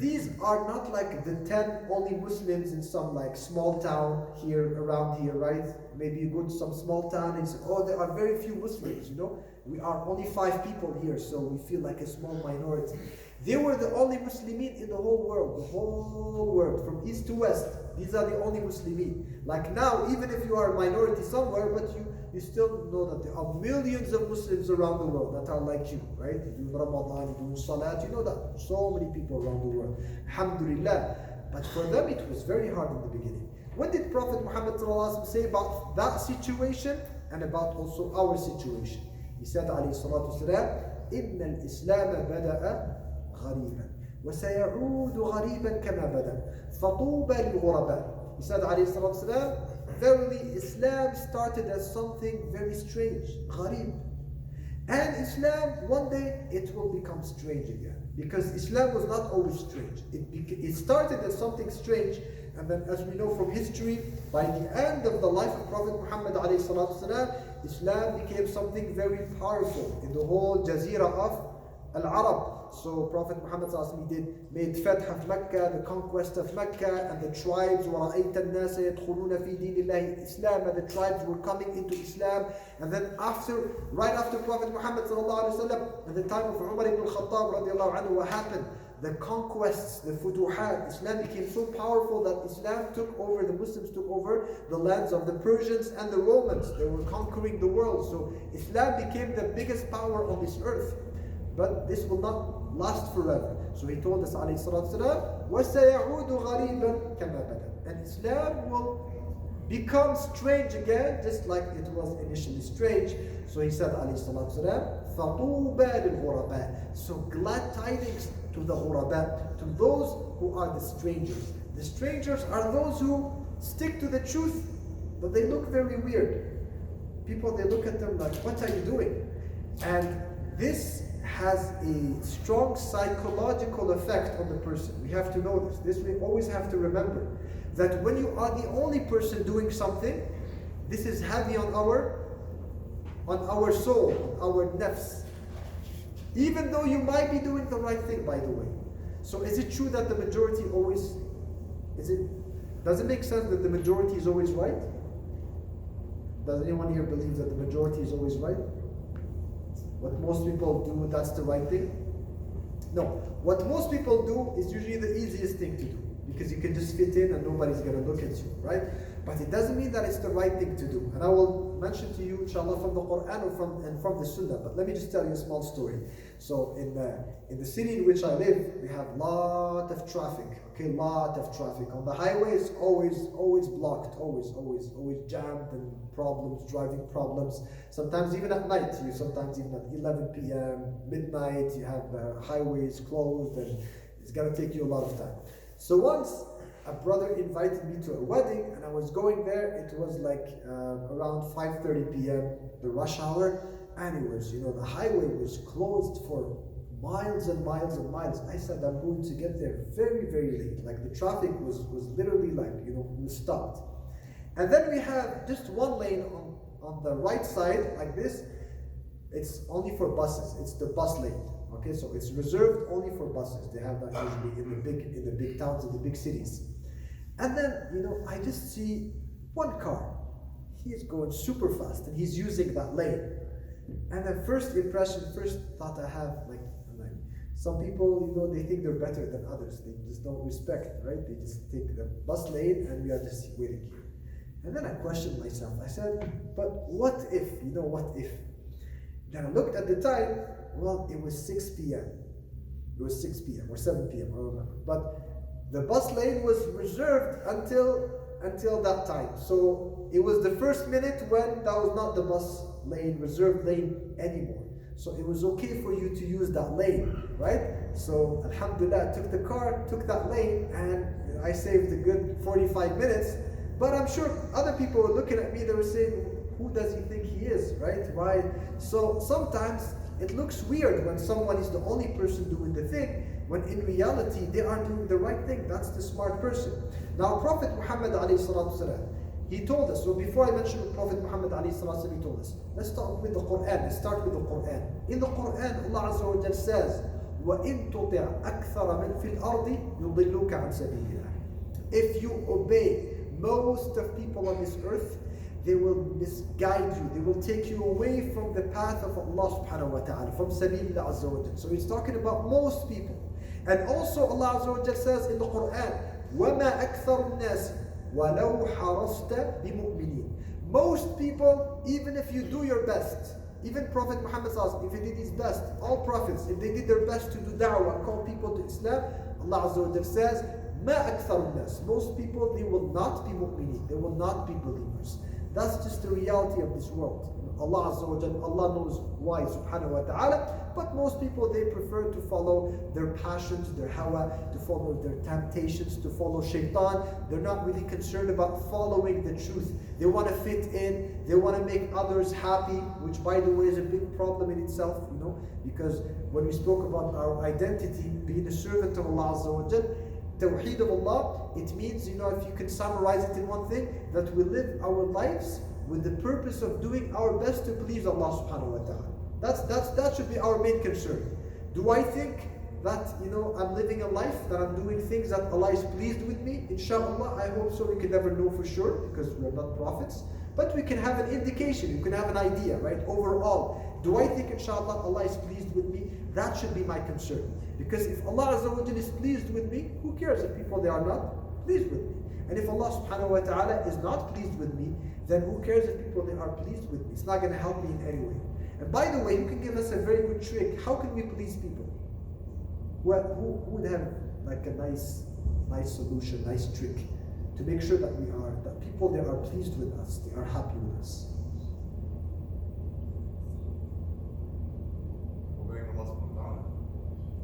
These are not like the 10 only Muslims in some like small town here, around here, right? Maybe you go to some small town and say, oh, there are very few Muslims, you know? We are only 5 people here, so we feel like a small minority. They were the only Muslimin in the whole world, from east to west. These are the only Muslimin. Like now, even if you are a minority somewhere, but you still know that there are millions of Muslims around the world that are like you, right? You do Ramadan, you do Salat, you know that. So many people around the world. Alhamdulillah. But for them, it was very hard in the beginning. What did Prophet Muhammad say about that situation and about also our situation? He said, alayhi salatu wasalam, إِنَّ الْإِسْلَامَ بَدَأَ غَرِيبًا وَسَيَعُودُ غَرِيبًا كَمَا بَدَأَ فَطُوبَى لِلْغُرَبَاءِ. He said, alayhi salatu wasalam, verily Islam started as something very strange, gharib. And Islam, one day, it will become strange again. Because Islam was not always strange. It started as something strange, and then as we know from history, by the end of the life of Prophet Muhammad ﷺ, Islam became something very powerful in the whole Jazeera of Al-Arab. So Prophet Muhammad ﷺ made Fath of Mecca, the conquest of Mecca, and the tribes, وَرَأَيْتَ النَّاسَ يَدْخُلُونَ فِي دِينِ اللَّهِ Islam, and the tribes were coming into Islam. And then right after Prophet Muhammad ﷺ, at the time of Umar ibn al-Khattab radiallahu anhu, what happened? The conquests, the futuhat, Islam became so powerful that Islam took over, the Muslims took over the lands of the Persians and the Romans. They were conquering the world. So Islam became the biggest power on this earth. But this will not last forever. So he told us, alayhi salatu wasalam, وَسَيَعُودُ غَرِيبًا كَمَا بَدَأَ. And Islam will become strange again, just like it was initially strange. So he said, alayhi salatu wasalam, فَطُوبَى لِلْغُرَبَاءِ. So glad tidings to the ghuraba, to those who are the strangers. The strangers are those who stick to the truth, but they look very weird. People, they look at them like, what are you doing? And this has a strong psychological effect on the person. We have to know this. This we always have to remember. That when you are the only person doing something, this is heavy on our soul, on our nafs. Even though you might be doing the right thing, by the way. So is it true that the majority always, does it make sense that the majority is always right? Does anyone here believe that the majority is always right? What most people do, that's the right thing? No. What most people do is usually the easiest thing to do, because you can just fit in and nobody's going to look at you, right? But it doesn't mean that it's the right thing to do. And I will mention to you, inshallah, from the Quran or from the Sunnah. But let me just tell you a small story. So in the city in which I live, we have lot of traffic. Okay, lot of traffic. On the highway, it's always blocked, always jammed, and problems, driving problems. Sometimes even at night, sometimes even at 11 p.m., midnight, you have highways closed, and it's gonna take you a lot of time. So once a brother invited me to a wedding, and I was going there. It was like around 5:30 p.m., the rush hour, and it was, the highway was closed for miles and miles and miles. I said, I'm going to get there very, very late. Like the traffic was literally like, was stopped. And then we have just one lane on the right side, like this. It's only for buses. It's the bus lane. Okay, so it's reserved only for buses. They have that usually in the big towns, in the big cities. And then, I just see one car. He's going super fast and he's using that lane. And the first thought I have, like some people, they think they're better than others. They just don't respect, right? They just take the bus lane and we are just waiting here. And then I questioned myself. I said, but what if, what if? Then I looked at the time. Well, it was 6 p.m. It was 6 p.m. or 7 p.m. I don't remember. But the bus lane was reserved until that time. So it was the first minute when that was not the bus lane, reserved lane anymore. So it was okay for you to use that lane, right? So alhamdulillah, I took the car, took that lane, and I saved a good 45 minutes. But I'm sure other people were looking at me, they were saying, who does he think he is, right? Why? So sometimes it looks weird when someone is the only person doing the thing, when in reality they are doing the right thing. That's the smart person. Now Prophet Muhammad ﷺ, he told us, so before I mention Prophet Muhammad ﷺ, he told us, let's start with the Quran. Let's start with the Quran. In the Quran, Allah Azza wa Jal says, وَإِن تُطِعْ أَكْثَرَ مِنْ فِي الْأَرْضِ يُضِلُّكَ عَنْ سَبِيلِ اللَّهِ. If you obey most of people on this earth, they will misguide you. They will take you away from the path of Allah subhanahu wa ta'ala, from Sabilullah Azza wa Jal. So he's talking about most people. And also Allah Azza wa Jal says in the Quran, وَمَا أَكْثَرُ النَّاسِ وَلَوْ حَرَصْتَ بِمُؤْمِنِينَ. Most people, even if you do your best, even Prophet Muhammad sallallahu alaihi wasallam, if he did his best, all prophets, if they did their best to do da'wah, call people to Islam, Allah Azza wa Jal says, مَا أَكْثَرُ النَّاسِ. Most people, they will not be mu'mineen. They will not be believers. That's just the reality of this world. Allah Azza wa Jal, Allah knows why, subhanahu wa ta'ala. But most people, they prefer to follow their passions, their hawa, to follow their temptations, to follow shaitan. They're not really concerned about following the truth. They want to fit in, they want to make others happy, which by the way is a big problem in itself, because when we spoke about our identity, being a servant of Allah Azza wa Jal, Tawheed of Allah, it means, if you can summarize it in one thing, that we live our lives with the purpose of doing our best to please Allah subhanahu wa ta'ala. That should be our main concern. Do I think that, I'm living a life, that I'm doing things that Allah is pleased with me? Inshallah, I hope so. We can never know for sure, because we're not prophets. But we can have an indication, you can have an idea, right? Overall, do I think, inshallah, Allah is pleased with me? That should be my concern. Because if Allah Azza wa Jal is pleased with me, who cares if people they are not pleased with me? And if Allah subhanahu wa ta'ala is not pleased with me, then who cares if people they are pleased with me? It's not going to help me in any way. And by the way, who can give us a very good trick? How can we please people? Who would have like a nice solution, nice trick to make sure that that people they are pleased with us, they are happy with us?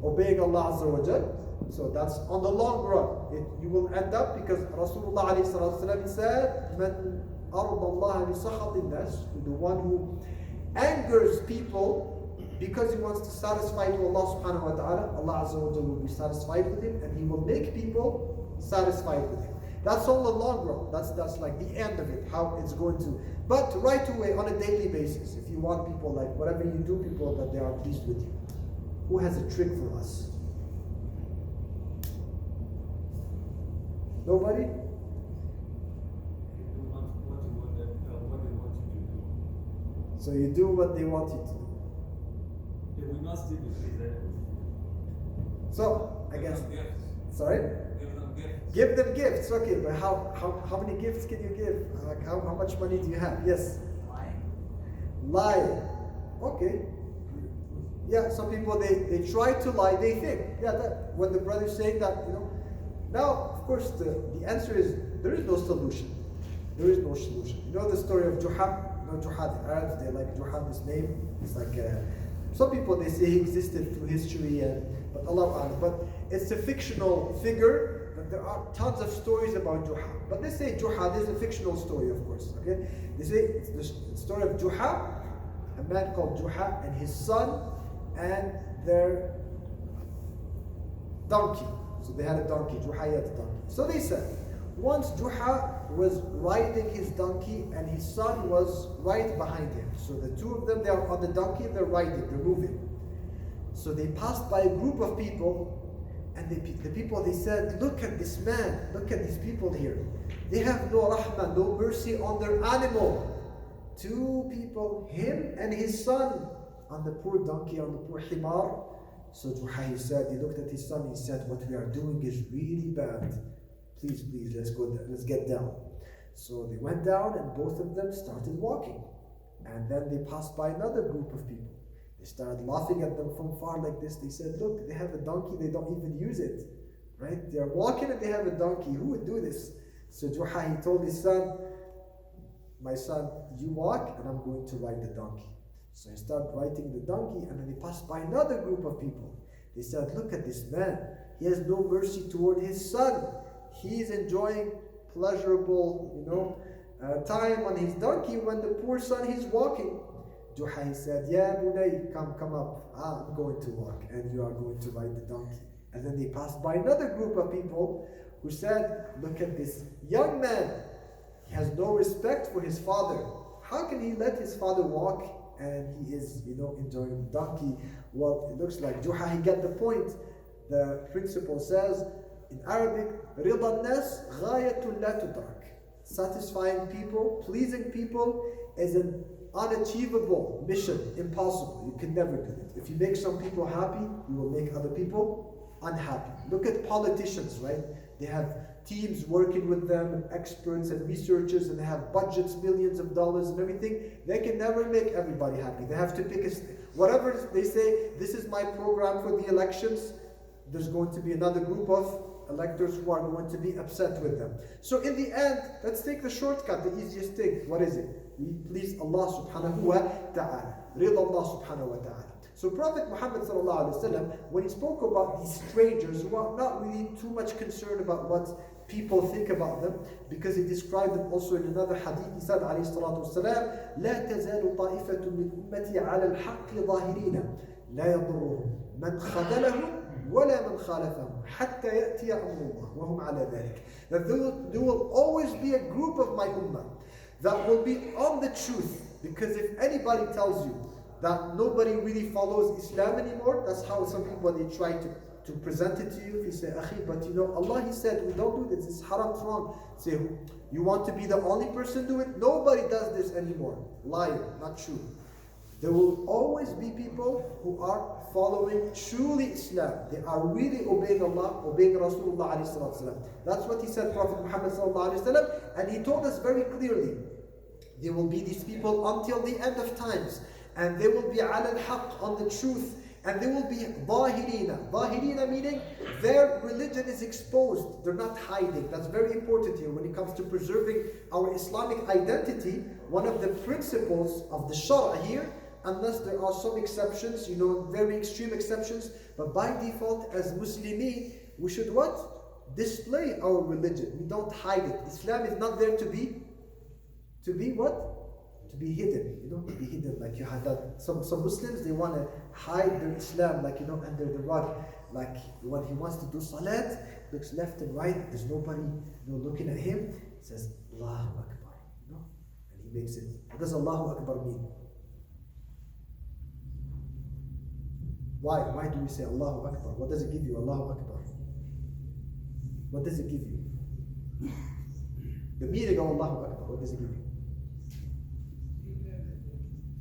Obeying Allah Azza wa Jal. So that's on the long run. You will end up, because Rasulullah alayhi salatu wasalam said, "Man arda Allah bi sakhatin nas," the one who angers people because he wants to satisfy to Allah subhanahu wa ta'ala, Allah Azza wa Jal will be satisfied with him, and he will make people satisfied with him. That's on the long run. That's like the end of it, how it's going to. But right away, on a daily basis, if you want people, like whatever you do, people that they are pleased with you. Who has a trick for us? Nobody? So you do what they want you to do. Yeah, we must do it. So I guess Sorry? Give them gifts. Okay, but how many gifts can you give? Like how much money do you have? Yes. Lie. Okay. Yeah, some people they try to lie, they think. Yeah, that when the brother's saying that, Now, of course, the answer is there is no solution. There is no solution. You know the story of Juha? Juha, the Arabs, they like Juha, this name. It's like, some people, they say he existed through history, but Allah, but it's a fictional figure, but there are tons of stories about Juha. But they say Juha, this is a fictional story, of course, okay? They say it's the story of Juha, a man called Juha, and his son, and their donkey. So they had a donkey, Juha had a donkey. So they said, once Juha was riding his donkey and his son was right behind him. So the two of them, they are on the donkey, they're riding, they're moving. So they passed by a group of people, and the people, they said, look at this man, look at these people here. They have no rahmah, no mercy on their animal. Two people, him and his son, on the poor donkey, on the poor himar. So Juha, he said, he looked at his son, he said, what we are doing is really bad. Please, let's get down. So they went down and both of them started walking. And then they passed by another group of people. They started laughing at them from far like this. They said, look, they have a donkey, they don't even use it. Right? They're walking and they have a donkey. Who would do this? So Juha, he told his son, my son, you walk and I'm going to ride the donkey. So he started riding the donkey, and then he passed by another group of people. They said, look at this man. He has no mercy toward his son. He is enjoying pleasurable, time on his donkey when the poor son is walking. Juha said, yeah, Bunay, come up. I'm going to walk, and you are going to ride the donkey. And then they passed by another group of people who said, look at this young man. He has no respect for his father. How can he let his father walk? And he is, enjoying the donkey. Well, it looks like Juha, he got the point. The principle says, in Arabic, رِضَى النَّاسِ غَايَةٌ لَا تُدْرَكْ. Satisfying people, pleasing people is an unachievable mission, impossible. You can never do it. If you make some people happy, you will make other people unhappy. Look at politicians, right? They have teams working with them, and experts and researchers, and they have budgets, millions of dollars and everything. They can never make everybody happy. They have to pick whatever they say, this is my program for the elections, there's going to be another group of electors who are going to be upset with them. So in the end, let's take the shortcut, the easiest thing. What is it? We please Allah subhanahu wa ta'ala. Rida Allah subhanahu wa ta'ala. So Prophet Muhammad sallallahu alaihi wasallam, when he spoke about these strangers who are not really too much concerned about what people think about them, because he described them also in another hadith, he said alayhi salatu wasalam, لا تزال طائفة من أمتي على الحق ظاهرين لا يضرهم من خذلهم ولا من خالفهم حتى يأتي أمر الله وهم على ذلك. That there will always be a group of my ummah that will be on the truth, because if anybody tells you that nobody really follows Islam anymore, that's how some people, they try to present it to you. If you say, Akhi, but Allah, He said, we don't do this, it's haram, it's wrong. Say, you want to be the only person do it? Nobody does this anymore. Liar, not true. There will always be people who are following truly Islam. They are really obeying Allah, obeying Rasulullah alayhi salatu. That's what he said, Prophet Muhammad sallallahu alayhi wasallam, and he told us very clearly, there will be these people until the end of times, and they will be ala al-haq, on the truth, and they will be dhahirina. Dhahirina meaning their religion is exposed, they're not hiding. That's very important here when it comes to preserving our Islamic identity. One of the principles of the Shara here, unless there are some exceptions, very extreme exceptions, but by default as Muslimin, we should what? Display our religion. We don't hide it. Islam is not there to be what? To be hidden, to be hidden. Like you had that. Some Muslims, they want to hide their Islam, like under the rug. Like when he wants to do salat, looks left and right. There's nobody, looking at him. He says Allahu Akbar, and he makes it. What does Allahu Akbar mean? Why do we say Allahu Akbar? What does it give you? Allahu Akbar. What does it give you? The meaning of Allahu Akbar. What does it give you?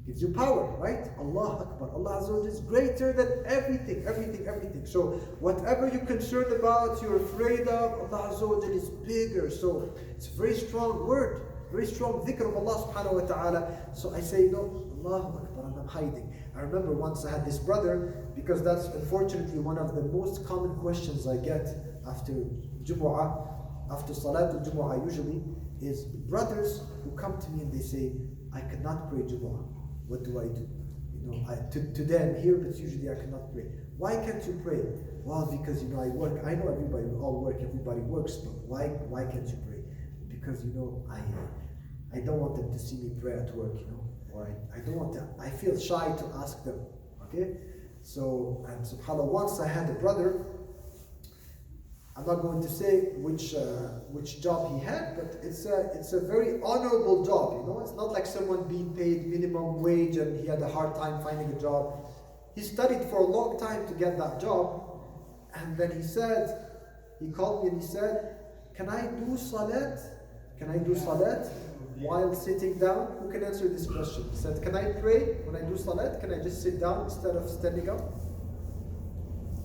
Gives you power, right? Allah Akbar. Allah Azza wa Jalla is greater than everything, everything, everything. So whatever you're concerned about, you're afraid of, Allah Azza wa Jalla is bigger. So it's a very strong word, very strong dhikr of Allah subhanahu wa ta'ala. So I say, no, Allahu Akbar, and I'm hiding. I remember once I had this brother, because that's unfortunately one of the most common questions I get after Jumu'ah, after Salatul Jumu'ah usually, is brothers who come to me and they say, I cannot pray Jumu'ah. What do I do? You know, today I'm here, but usually I cannot pray. Why can't you pray? Well, because, you know, I work. I know everybody, we all work, everybody works, but why can't you pray? Because, you know, I don't want them to see me pray at work, you know, or I don't want to, I feel shy to ask them, okay? So, and subhanAllah, once I had a brother, I'm not going to say which job he had, but it's a very honorable job, you know. It's not like someone being paid minimum wage and he had a hard time finding a job. He studied for a long time to get that job, and then he called me and he said, can I do salat? Can I do salat while sitting down? Who can answer this question? He said, can I pray when I do salat? Can I just sit down instead of standing up?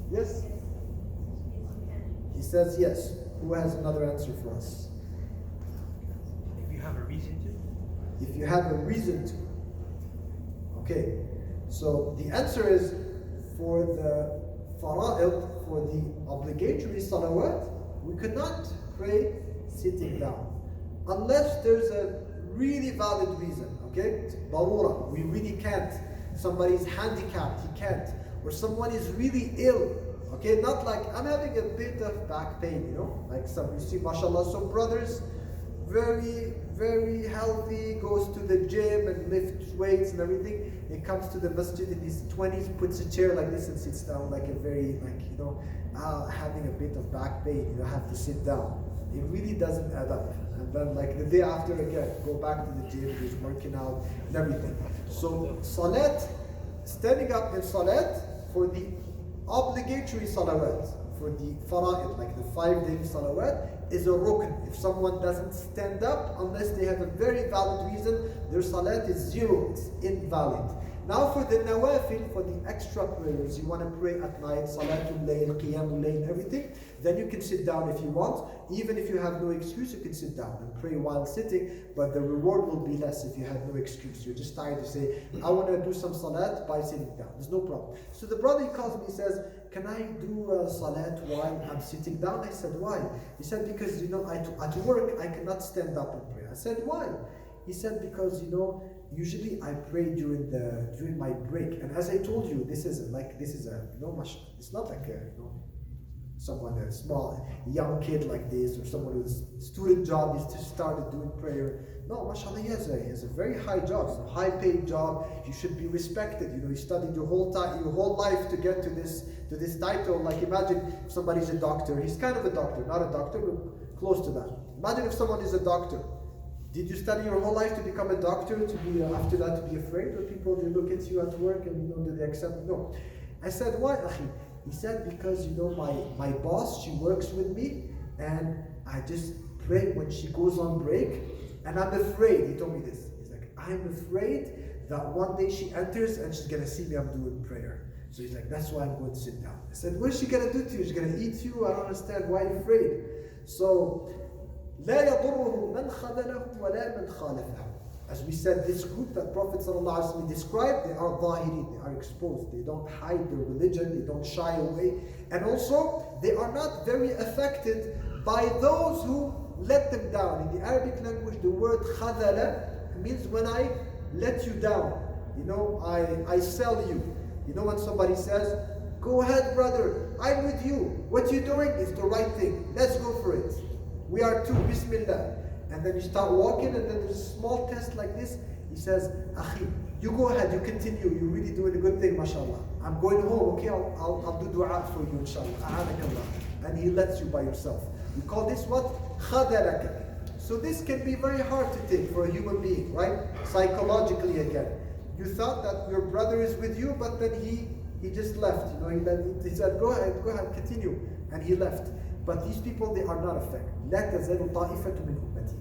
Yes? He says yes. Who has another answer for us? If you have a reason to. If you have a reason to. Okay. So the answer is, for the fara'id, for the obligatory salawat, we cannot pray sitting down. Unless there's a really valid reason. Okay? It's darura. We really can't. Somebody's handicapped, he can't. Or someone is really ill. Okay, not like I'm having a bit of back pain, you know, like some, you see, mashallah, some brothers, very, very healthy, goes to the gym and lifts weights and everything. He comes to the masjid in his 20s, puts a chair like this and sits down like a very, like, you know, having a bit of back pain, you know, have to sit down. It really doesn't add up. And then like the day after again, go back to the gym, he's working out and everything. So salat, standing up in salat for the obligatory salawat, for the fara'id, like the 5-day salawat, is a rukn. If someone doesn't stand up, unless they have a very valid reason, their salat is zero, it's invalid. Now for the nawafil, for the extra prayers, you want to pray at night, salatul layl, qiyamul layl, everything, then you can sit down if you want. Even if you have no excuse, you can sit down and pray while sitting, but the reward will be less if you have no excuse. You're just tired to say, I want to do some salat by sitting down. There's no problem. So the brother, he calls me, he says, can I do salat while I'm sitting down? I said, why? He said, because, you know, at work, I cannot stand up and pray. I said, why? He said, because, you know, usually I pray during my break, and as I told you, this is a you know, it's not like a, you know, someone, a small young kid like this, or someone who's student job, he's just started doing prayer. No, mashallah, he has a very high job, it's a high paid job. You should be respected. You know, you studied your whole life to get to this title. Like imagine if somebody's a doctor, he's kind of a doctor, not a doctor, but close to that. Imagine if someone is a doctor. Did you study your whole life to become a doctor, to be after that to be afraid of people? They look at you at work and, you know, do they accept? No. I said, why, akhi? He said, because, you know, my boss, she works with me, and I just pray when she goes on break, and I'm afraid. He told me this. He's like, I'm afraid that one day she enters and she's gonna see me, I'm doing prayer. So he's like, that's why I'm going to sit down. I said, what is she gonna do to you? She's gonna eat you? I don't understand. Why are you afraid? So لا يضره من خذله ولا من خالفه. As we said, this group that Prophet ﷺ described, they are zahirin, they are exposed, they don't hide their religion, they don't shy away, and also they are not very affected by those who let them down. In the Arabic language, the word khadala means when I let you down, you know, I sell you. You know, when somebody says, go ahead brother, I'm with you, what you're doing is the right thing, let's go for it. We are two, Bismillah. And then you start walking, and then there's a small test like this. He says, Akhi, you go ahead, you continue. You're really doing a good thing, mashallah. I'm going home, okay? I'll do dua for you, inshallah. A'anakallah. And he lets you by yourself. We call this what? Khadalaka. So this can be very hard to take for a human being, right? Psychologically again. You thought that your brother is with you, but then he just left. You know, he said, go ahead, continue. And he left. But these people, they are not affected. لا تزال طائفة من أمتي.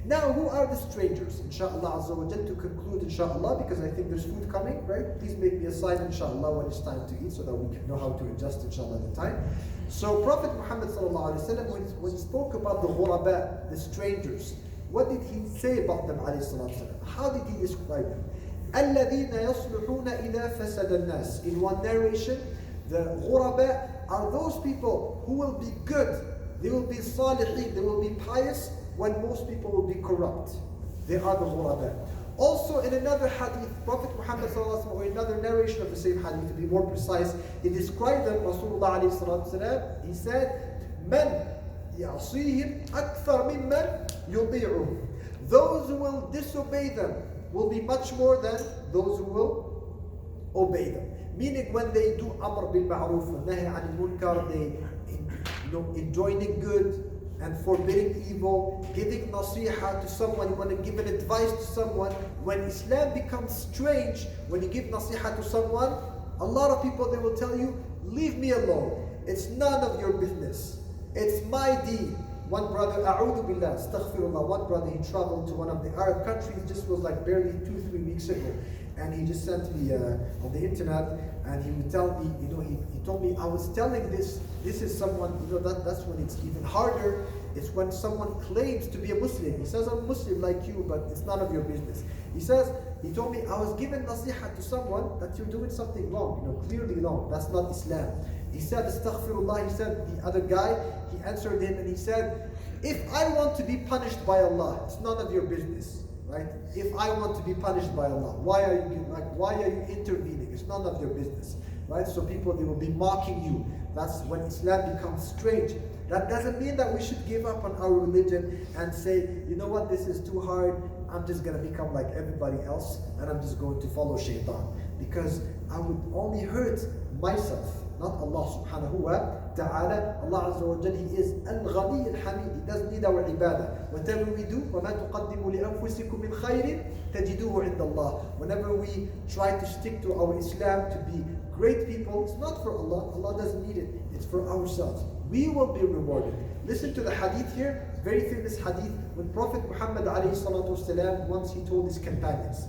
Now, who are the strangers? Inshallah Azza wa Jal, to conclude, inshallah, because I think there's food coming, right? Please make me a sign, inshallah, when it's time to eat so that we can know how to adjust, inshallah, the time. So Prophet Muhammad sallallahu alaihi wasallam, when he spoke about the ghuraba, the strangers, what did he say about them, alayhi salatu wasalam? How did he describe them? الَّذِينَ يَصْلُحُونَ إِذَا فَسَدَ النَّاسِ. In one narration, the ghuraba are those people who will be good, they will be salihin, they will be pious, when most people will be corrupt. They are the ghuraba. Also in another hadith, Prophet Muhammad sallallahu alaihi wasallam, or another narration of the same hadith, to be more precise, he described them, Rasulullah alayhi salatu wasalam, he said, مَنْ يَعْصِيهِمْ أَكْثَرْ مِمَّنْ يُطِيعُهُمْ. Those who will disobey them will be much more than those who will obey them. Meaning when they do amr bil ma'ruf and nahy anil munkar, they enjoining good and forbidding evil, giving nasiha to someone, you want to give an advice to someone. When Islam becomes strange, when you give nasiha to someone, a lot of people, they will tell you, leave me alone. It's none of your business. It's my deen. One brother, a'udhu billah, astaghfirullah, one brother, he traveled to one of the Arab countries, just was like barely 2-3 weeks ago. And he just sent me on the internet, and he would tell me, he told me, I was telling this is someone, that's when it's even harder. It's when someone claims to be a Muslim. He says, I'm a Muslim like you, but it's none of your business. He told me, I was giving nasiha to someone that you're doing something wrong, clearly wrong. That's not Islam. He said, astaghfirullah, he said, the other guy, he answered him and he said, if I want to be punished by Allah, it's none of your business. Right? If I want to be punished by Allah, why are you intervening? It's none of your business. Right? So people, they will be mocking you. That's when Islam becomes strange. That doesn't mean that we should give up on our religion and say, you know what, this is too hard, I'm just going to become like everybody else and I'm just going to follow shaitan. Because I would only hurt myself, not Allah subhanahu wa ta'ala. Allah Azza wa Jal, He is Al-Ghani Al-Hamid. He doesn't need our ibadah. Whatever we do, وَمَا تُقَدِّمُوا لِأَنفُسِكُم مِّنْ خَيْرٍ تَجِدُوهُ عِنْدَ اللَّهِ. Whenever we try to stick to our Islam, to be great people, it's not for Allah. Allah doesn't need it. It's for ourselves. We will be rewarded. Listen to the hadith here, very famous hadith, when Prophet Muhammad alayhi salatu wasalam, once he told his companions,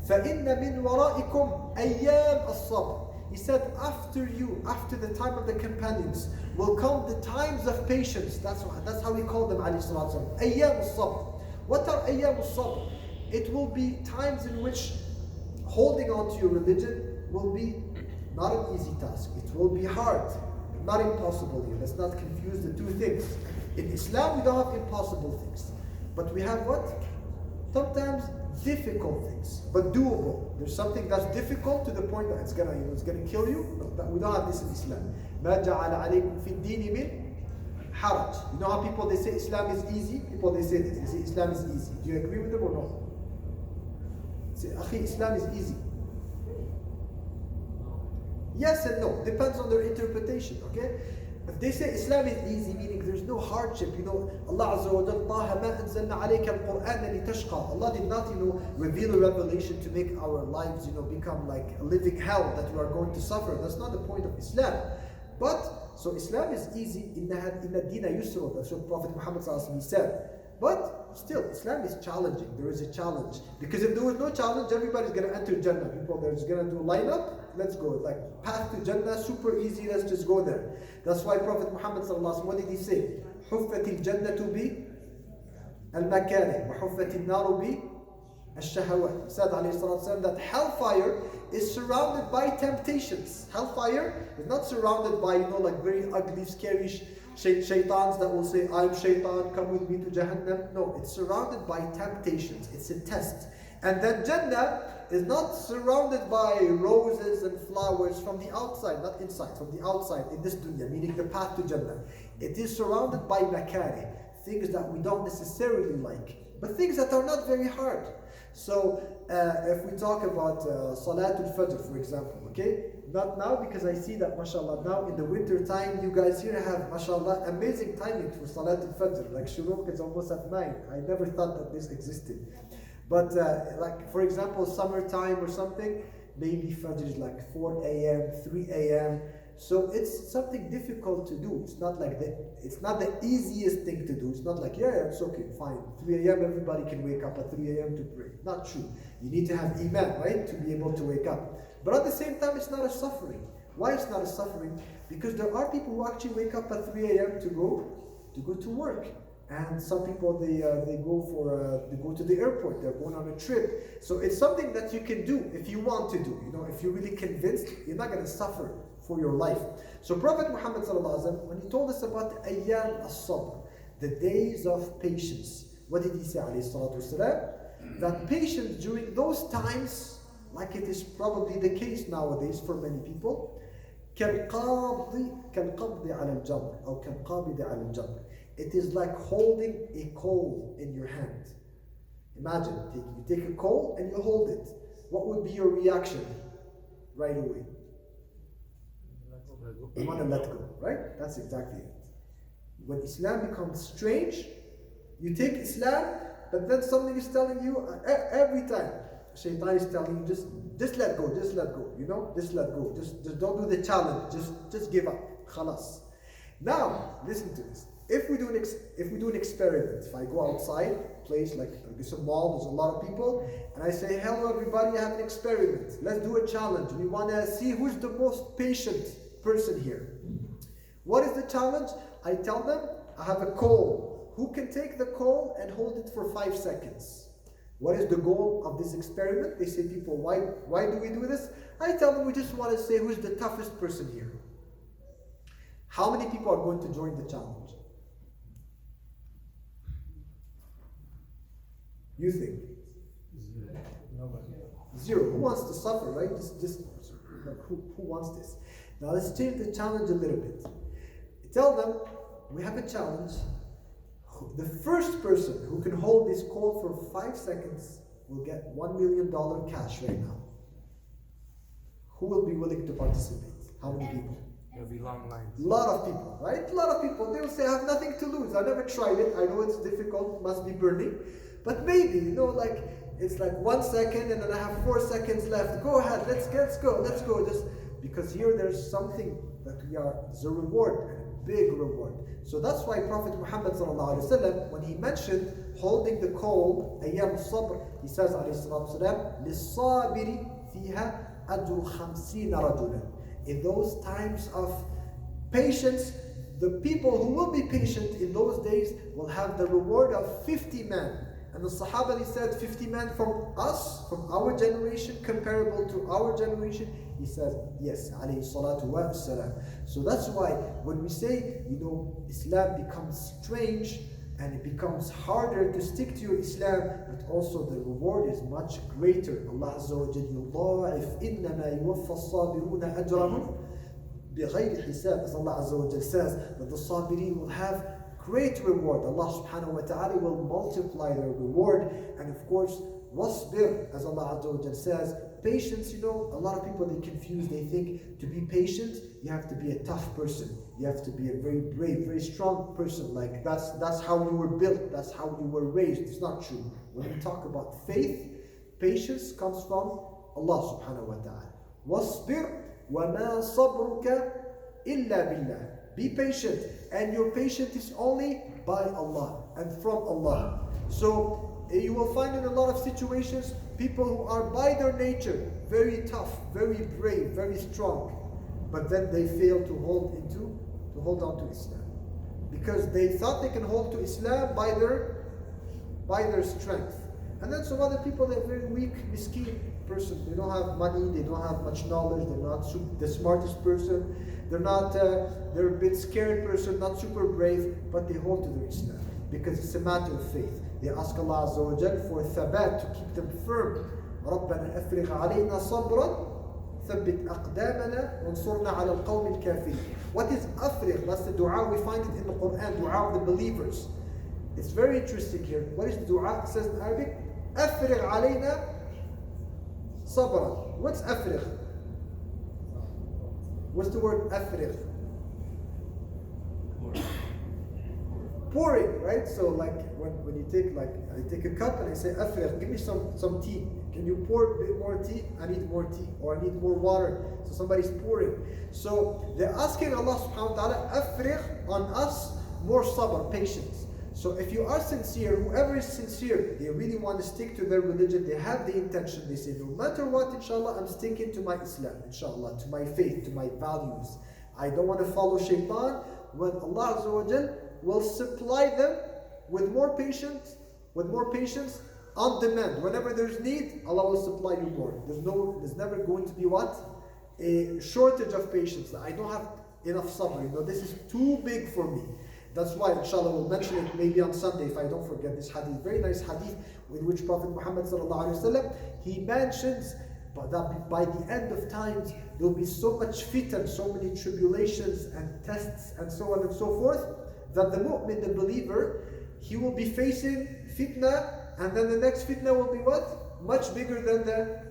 فَإِنَّ مِنْ وَرَائِكُمْ أَيَّامَ الصَّبْرِ. He said, after the time of the companions, will come the times of patience. That's how he called them, alayhi salatu wasalam. أَيَّامُ الصَّبْرِ. What are أَيَّامُ الصَّبْرِ? It will be times in which holding on to your religion will be not an easy task. It will be hard. Not impossible here. Let's not confuse the two things. In Islam, we don't have impossible things. But we have what? Sometimes difficult things, but doable. There's something that's difficult to the point that it's gonna kill you. We don't have this in Islam. مَا جَعَلَ عَلَيْكُمْ فِي الدِّينِ مِنْ حَرَجٍ. You know how people, they say Islam is easy? People, they say this. They say Islam is easy. Do you agree with them or no? Say, Akhi, Islam is easy. Yes and no, depends on their interpretation, okay? If they say Islam is easy, meaning there's no hardship, Allah Azza wa Jalla, طَاهَ مَا أَنزَلْنَا عَلَيْكَ الْقُرْآنَ لِتَشْقَى. Allah did not, reveal a revelation to make our lives, become like a living hell that we are going to suffer. That's not the point of Islam. So Islam is easy, inna dina yusra. That's what Prophet Muhammad sallallahu alaihi wasallam said. But still, Islam is challenging. There is a challenge. Because if there was no challenge, everybody's going to enter Jannah. People, they're just going to do lineup. Let's go. Like, path to Jannah, super easy. Let's just go there. That's why Prophet Muhammad sallallahu alaihi wasallam, what did he say? حُفَّتِ الْجَنَّةُ بِي الْمَكَارِهِ وَحُفَّتِ النَّارُ بِي الشَّهَوَاتِ. He said, alayhi salatu wasalam, that hellfire is surrounded by temptations. Hellfire is not surrounded by, like very ugly, scary shaitans that will say, I'm shaitan, come with me to Jahannam. No, it's surrounded by temptations. It's a test. And then Jannah is not surrounded by roses and flowers from the outside, not inside, from the outside in this dunya, meaning the path to Jannah. It is surrounded by makari, things that we don't necessarily like, but things that are not very hard. So if we talk about Salatul Fajr, for example, okay? Not now, because I see that, mashallah, now in the winter time, you guys here have, mashallah, amazing timing for Salatul Fajr. Like Shuruq is almost at 9. I never thought that this existed. But like, for example, summertime or something, maybe Fajr is like 4 a.m., 3 a.m. So it's something difficult to do. It's not the easiest thing to do. It's not like, yeah, it's okay, fine. 3 a.m. everybody can wake up at 3 a.m. to pray. Not true. You need to have iman, right, to be able to wake up. But at the same time, it's not a suffering. Why it's not a suffering? Because there are people who actually wake up at 3 a.m. to go to work. And some people they go to the airport. They're going on a trip. So it's something that you can do if you want to do. If you're really convinced, you're not going to suffer for your life. So Prophet Muhammad sallallahu alaihi wasallam, when he told us about ayyam as-sabr, the days of patience, what did he say alayhi salatu wasalam? That patience during those times, like it is probably the case nowadays for many people, كالقبض على الجمر أو كالقابض على الجمر. It is like holding a coal in your hand. Imagine, you take a coal and you hold it. What would be your reaction right away? You want to let go, right? That's exactly it. When Islam becomes strange, you take Islam, but then something is telling you every time. Shaitan is telling you, just let go, just let go, just let go. Just don't do the challenge, just give up. Khalas. Now, listen to this. If we do an experiment, if I go outside, place like it's a mall, there's a lot of people, and I say, hello everybody, I have an experiment. Let's do a challenge. We want to see who's the most patient person here. What is the challenge? I tell them, I have a coal. Who can take the coal and hold it for 5 seconds? What is the goal of this experiment? They say, people, why do we do this? I tell them, we just want to say who's the toughest person here. How many people are going to join the challenge? You think? Zero. Who wants to suffer, right? Just like, who wants this? Now let's change the challenge a little bit. Tell them, we have a challenge. The first person who can hold this coal for 5 seconds will get $1 million cash right now. Who will be willing to participate? How many people? There'll be long lines. A lot of people, right? A lot of people. They will say, I have nothing to lose. I never tried it. I know it's difficult. Must be burning. But maybe, it's like 1 second and then I have 4 seconds left. Go ahead. Let's go. Just because here there's something that there's a reward, a big reward. So that's why Prophet Muhammad sallallahu alaihi wasallam, when he mentioned holding the coal, ayyam sabr, he says alayhi salatu wasalam, لِلصَّابِرِ فِيهَا أَجْرُ 50 رَجُلًا. In those times of patience, the people who will be patient in those days will have the reward of 50 men. And the Sahaba, they said, 50 men from us, from our generation, comparable to our generation. He says, yes, alayhi salatu wa salam. So that's why when we say, Islam becomes strange and it becomes harder to stick to your Islam, but also the reward is much greater. Allah Azza wa Jalla يضاعف إنما يوفى الصابرون أجرهم بغير حساب. As Allah Azza wa Jalla says, that the Sabirin will have great reward. Allah subhanahu wa ta'ala will multiply their reward. And of course, wasbir, as Allah Azza wa Jalla says, patience, a lot of people, they confuse, they think to be patient, you have to be a tough person. You have to be a very brave, very strong person. Like that's how you were built, that's how you were raised. It's not true. When we talk about faith, patience comes from Allah subhanahu wa ta'ala. Wasbir wa ma sabruka illa billah. Be patient, and your patience is only by Allah and from Allah. So you will find in a lot of situations people who are by their nature very tough, very brave, very strong, but then they fail to hold on to Islam because they thought they can hold to Islam by their strength. And then some other people, they're very weak, miskin person. They don't have money, they don't have much knowledge, they're not the smartest person, they're a bit scared person, not super brave, but they hold to their Islam because it's a matter of faith. They ask Allah Azza wa Jal for thabat, to keep them firm. رَبَّنَا أَفْرِغْ عَلَيْنَا صَبْرًا ثَبِّتْ أَقْدَامَنَا وَانْصُرْنَا عَلَى الْقَوْمِ الْكَافِرِينَ. What is afrigh? That's the dua, we find it in the Quran, dua of the believers. It's very interesting here. What is the dua? It says in Arabic, أَفْرِغْ عَلَيْنَا صَبْرًا. What's afrigh? What's the word afrigh? Pouring, right? So like when you take, like I take a cup and I say afrigh, give me some tea. Can you pour a bit more tea? I need more tea. Or I need more water. So somebody's pouring. So they're asking Allah subhanahu wa ta'ala, afrigh on us more sabr, patience. So if you are sincere, whoever is sincere, they really want to stick to their religion, they have the intention, they say, no matter what, inshallah, I'm sticking to my Islam, inshallah, to my faith, to my values. I don't want to follow shaitan. When Allah Azza wa Jal will supply them with more patience, on demand. Whenever there's need, Allah will supply you more. There's never going to be what? A shortage of patience. I don't have enough sabr. This is too big for me. That's why, inshallah, we'll mention it maybe on Sunday if I don't forget this hadith. Very nice hadith in which Prophet Muhammad sallallahu alaihi wasallam, he mentions that by the end of times there will be so much fitan, so many tribulations and tests and so on and so forth, that the mu'min, the believer, he will be facing fitna, and then the next fitna will be what? Much bigger than the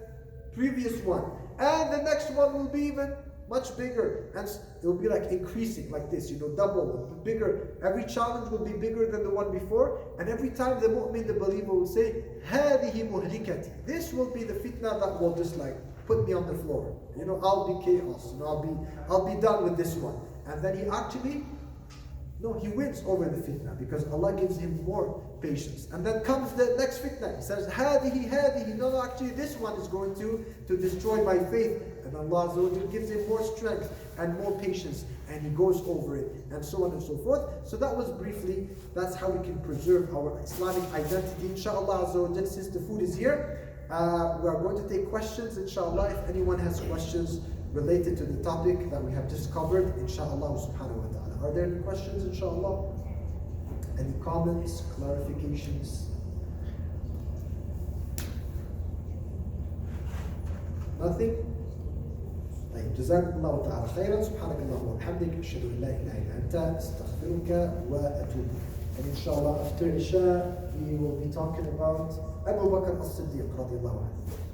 previous one. And the next one will be even much bigger. And it will be like increasing like this, double, bigger. Every challenge will be bigger than the one before. And every time the mu'min, the believer, will say, هَذِهِ مُهْلِكَتِي. This will be the fitna that will just like put me on the floor. I'll be chaos. I'll be done with this one. And then he wins over the fitna because Allah gives him more patience. And then comes the next fitna. He says, هذه. No, actually this one is going to destroy my faith. And Allah Azza wa Jalla gives him more strength and more patience. And he goes over it. And so on and so forth. So that was briefly, that's how we can preserve our Islamic identity. Inshallah Azza wa Jalla, since the food is here, we are going to take questions, inshallah. If anyone has questions related to the topic that we have just covered, inshallah subhanahu wa ta'ala. Are there any questions, inshallah? Any comments, clarifications? Nothing? طيب جزاكم الله تعالى خيرا سبحانك اللهم وبحمدك أشهد أن لا إله إلا أنت أستغفرك وأتوب إليك. And inshallah after Isha we will be talking about Abu Bakr as-Siddiq رضي الله عنه.